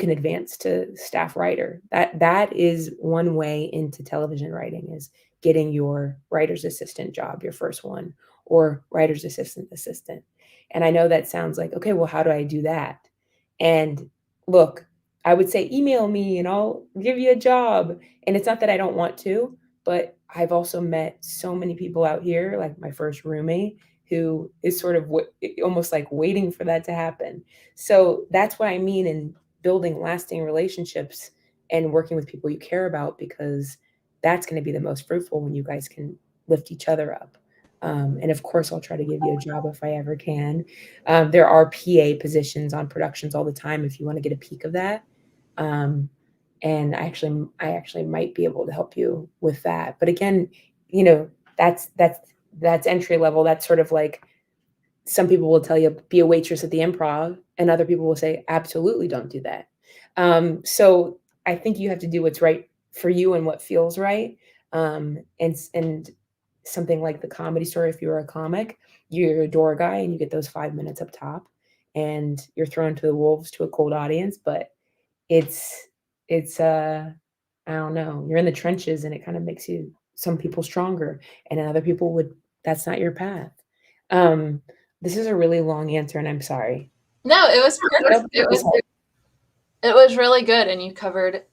advance to staff writer. That is one way into television writing, is getting your writer's assistant job, your first one, or writer's assistant. And I know that sounds like, okay, well, how do I do that? And look, I would say email me and I'll give you a job. And it's not that I don't want to, but I've also met so many people out here, like my first roommate, who is sort of almost like waiting for that to happen. So that's what I mean in building lasting relationships and working with people you care about, because that's going to be the most fruitful when you guys can lift each other up. And of course, I'll try to give you a job if I ever can. There are PA positions on productions all the time if you want to get a peek of that. And I actually might be able to help you with that. But again, that's entry level. That's sort of like, some people will tell you, be a waitress at the Improv, and other people will say, absolutely don't do that. So I think you have to do what's right for you and what feels right. And something like the Comedy Store, if you're a comic, you're a door guy and you get those 5 minutes up top, and you're thrown to the wolves to a cold audience. But it's I don't know, you're in the trenches, and it kind of makes some people stronger, and then other people that's not your path. This is a really long answer, and I'm sorry.
No, it was perfect. It was really good, and you covered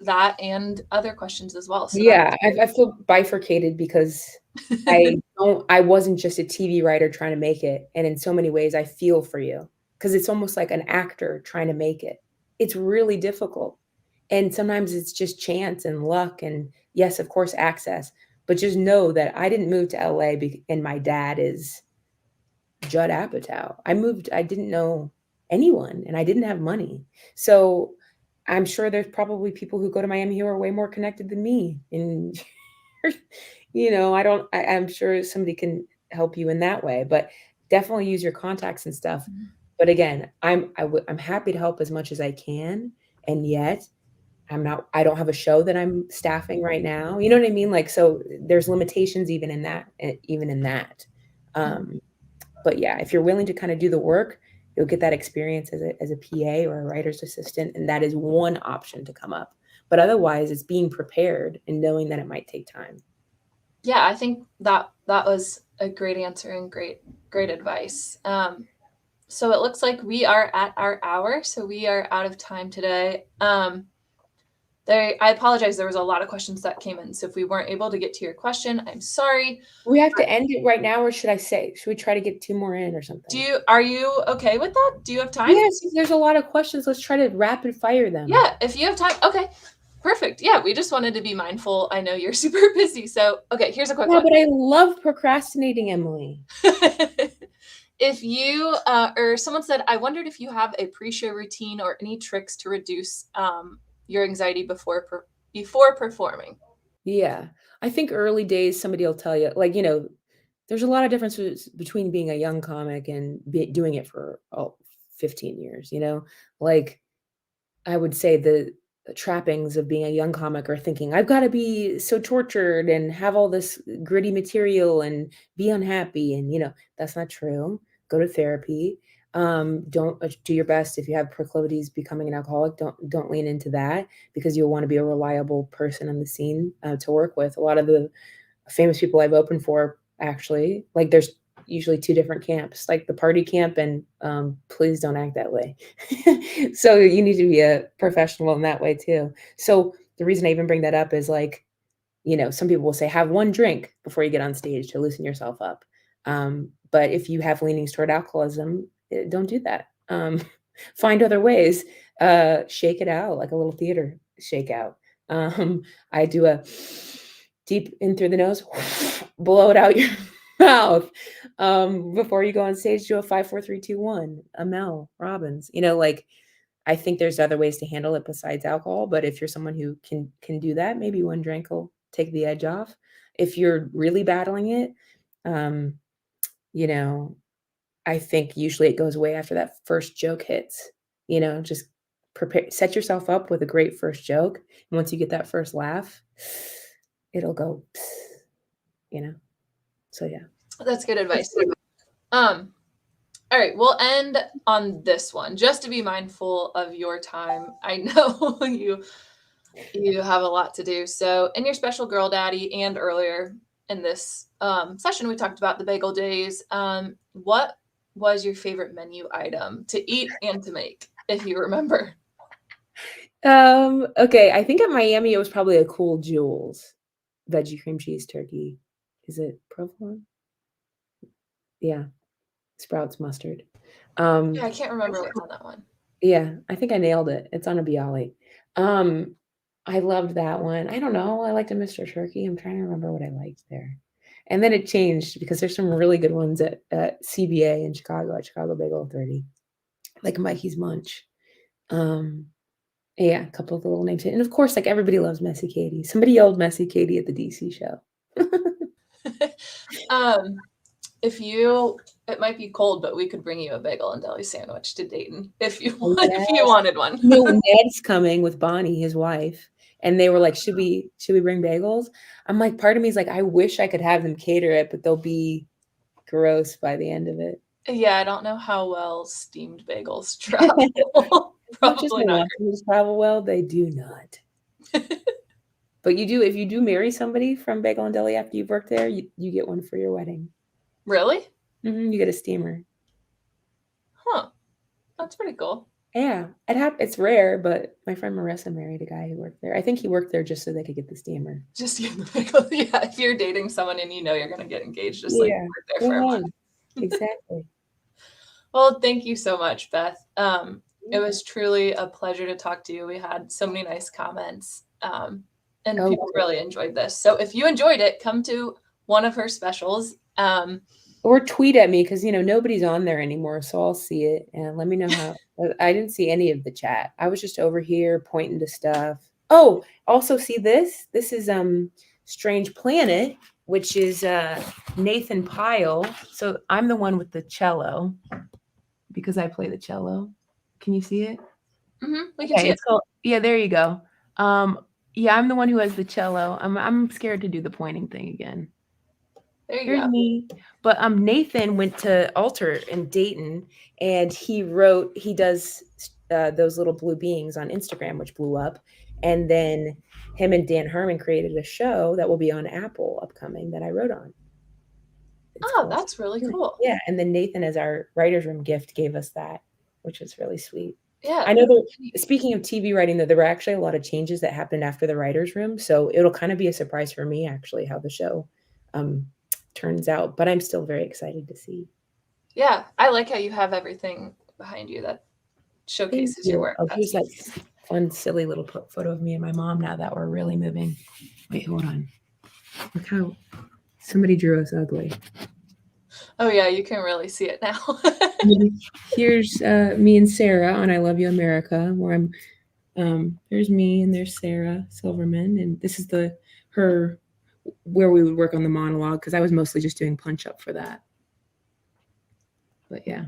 that and other questions as well. So
yeah, I feel bifurcated because I wasn't just a TV writer trying to make it. And in so many ways, I feel for you, because it's almost like an actor trying to make it. It's really difficult. And sometimes it's just chance and luck. And yes, of course, access. But just know that I didn't move to LA and my dad is Judd Apatow. I didn't know anyone, and I didn't have money. So I'm sure there's probably people who go to Miami who are way more connected than me. And, I'm sure somebody can help you in that way, but definitely use your contacts and stuff. But again, I'm happy to help as much as I can. And yet I don't have a show that I'm staffing right now. You know what I mean? Like, so there's limitations even in that. But yeah, if you're willing to kind of do the work, you'll get that experience as a PA or a writer's assistant. And that is one option to come up. But otherwise, it's being prepared and knowing that it might take time.
Yeah, I think that was a great answer and great advice. So it looks like we are at our hour, so we are out of time today. I apologize. There was a lot of questions that came in. So if we weren't able to get to your question, I'm sorry.
We have to end it right now, or should we try to get 2 more in or something?
Are you okay with that? Do you have time?
Yes, there's a lot of questions. Let's try to rapid fire them.
Yeah, if you have time. Okay, perfect. Yeah, we just wanted to be mindful. I know you're super busy. So, okay, here's a quick one.
But I love procrastinating, Emily.
If you or someone said, I wondered if you have a pre-show routine or any tricks to reduce your anxiety before performing.
Yeah, I think early days somebody will tell you, like, there's a lot of differences between being a young comic and doing it for 15 years. Like, I would say the trappings of being a young comic are thinking I've got to be so tortured and have all this gritty material and be unhappy, and that's not true. Go to therapy. Don't do your best. If you have proclivities becoming an alcoholic, don't lean into that, because you'll want to be a reliable person on the scene to work with. A lot of the famous people I've opened for, actually, like, there's usually 2 different camps, like the party camp and please don't act that way. So you need to be a professional in that way too. So the reason I even bring that up is, like, some people will say have 1 drink before you get on stage to loosen yourself up. But if you have leanings toward alcoholism, don't do that. Find other ways. Shake it out, like a little theater shakeout. I do a deep in through the nose, blow it out your mouth. Before you go on stage, do a 5, 4, 3, 2, 1, a Mel Robbins. Like, I think there's other ways to handle it besides alcohol. But if you're someone who can do that, maybe 1 drink will take the edge off. If you're really battling it, I think usually it goes away after that first joke hits. Just set yourself up with a great first joke. And once you get that first laugh, it'll go, So yeah.
That's good advice. All right, we'll end on this one, just to be mindful of your time. I know you have a lot to do. So in your special girl daddy and earlier in this session, we talked about the bagel days. What was your favorite menu item to eat and to make, if you remember?
Okay, I think at Miami it was probably a Cool Jules veggie cream cheese turkey. Is it provolone? Yeah, Sprouts mustard.
Yeah, I can't remember what's on that one.
Yeah, I think I nailed it. It's on a Bialy. I loved that one. I don't know. I liked a Mr. Turkey. I'm trying to remember what I liked there. And then it changed, because there's some really good ones at CBA in Chicago, at Chicago Bagel Authority, like Mikey's Munch. Yeah, a couple of the little names. And of course, like, everybody loves Messy Katie. Somebody yelled Messy Katie at the DC show.
It might be cold, but we could bring you a bagel and deli sandwich to Dayton if you wanted one.
Ned's coming with Bonnie, his wife, and they were like, should we bring bagels? I'm like, part of me is like, I wish I could have them cater it, but they'll be gross by the end of it.
Yeah, I don't know how well steamed bagels travel. Probably not.
Travel well, they do not. But you do, if you do marry somebody from Bagel and Deli after you've worked there, you get one for your wedding.
Really?
Mm-hmm, you get a steamer.
Huh. That's pretty cool.
Yeah, it's rare, but my friend Marissa married a guy who worked there. I think he worked there just so they could get the steamer.
Just to get the bagel. Yeah, if you're dating someone and you're going to get engaged, just like work there for a month.
Exactly.
Well, thank you so much, Beth. It was truly a pleasure to talk to you. We had so many nice comments, and people really enjoyed this. So if you enjoyed it, come to one of her specials.
Or tweet at me because, nobody's on there anymore. So I'll see it and let me know how. I didn't see any of the chat. I was just over here pointing to stuff. Oh, also see this? This is Strange Planet, which is Nathan Pyle. So I'm the one with the cello because I play the cello. Can you see it?
We can see it.
It's called, yeah, there you go. Yeah, I'm the one who has the cello. I'm scared to do the pointing thing again.
There you
Here's
go.
me. But Nathan went to Alter in Dayton, and he does those little blue beings on Instagram, which blew up. And then him and Dan Harmon created a show that will be on Apple upcoming that I wrote on.
That's really cool.
Yeah, and then Nathan, as our writer's room gift, gave us that, which was really sweet.
Yeah.
I know speaking of TV writing, though, there were actually a lot of changes that happened after the writer's room. So it'll kind of be a surprise for me, actually, how the show turns out. But I'm still very excited to see.
Yeah, I like how you have everything behind you that showcases your work.
Oh, here's that fun, silly little photo of me and my mom now that we're really moving. Wait, hold on. Look how somebody drew us ugly.
Oh, yeah, you can really see it now.
Here's me and Sarah on I Love You, America, where I'm there's me and there's Sarah Silverman, and this is her where we would work on the monologue because I was mostly just doing punch up for that. But yeah.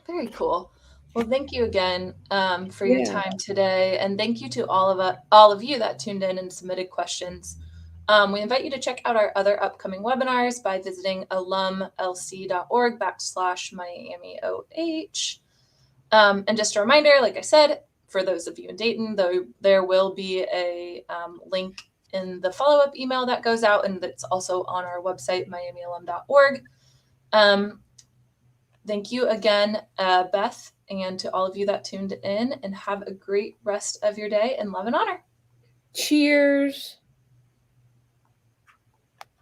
Very
cool. Well, thank you again for your time today, and thank you to all of you that tuned in and submitted questions. We invite you to check out our other upcoming webinars by visiting alumlc.org/MiamiOH. And just a reminder, like I said, for those of you in Dayton, though, there will be a link in the follow-up email that goes out, and that's also on our website, miamialum.org. Thank you again, Beth, and to all of you that tuned in, and have a great rest of your day in love and honor.
Cheers.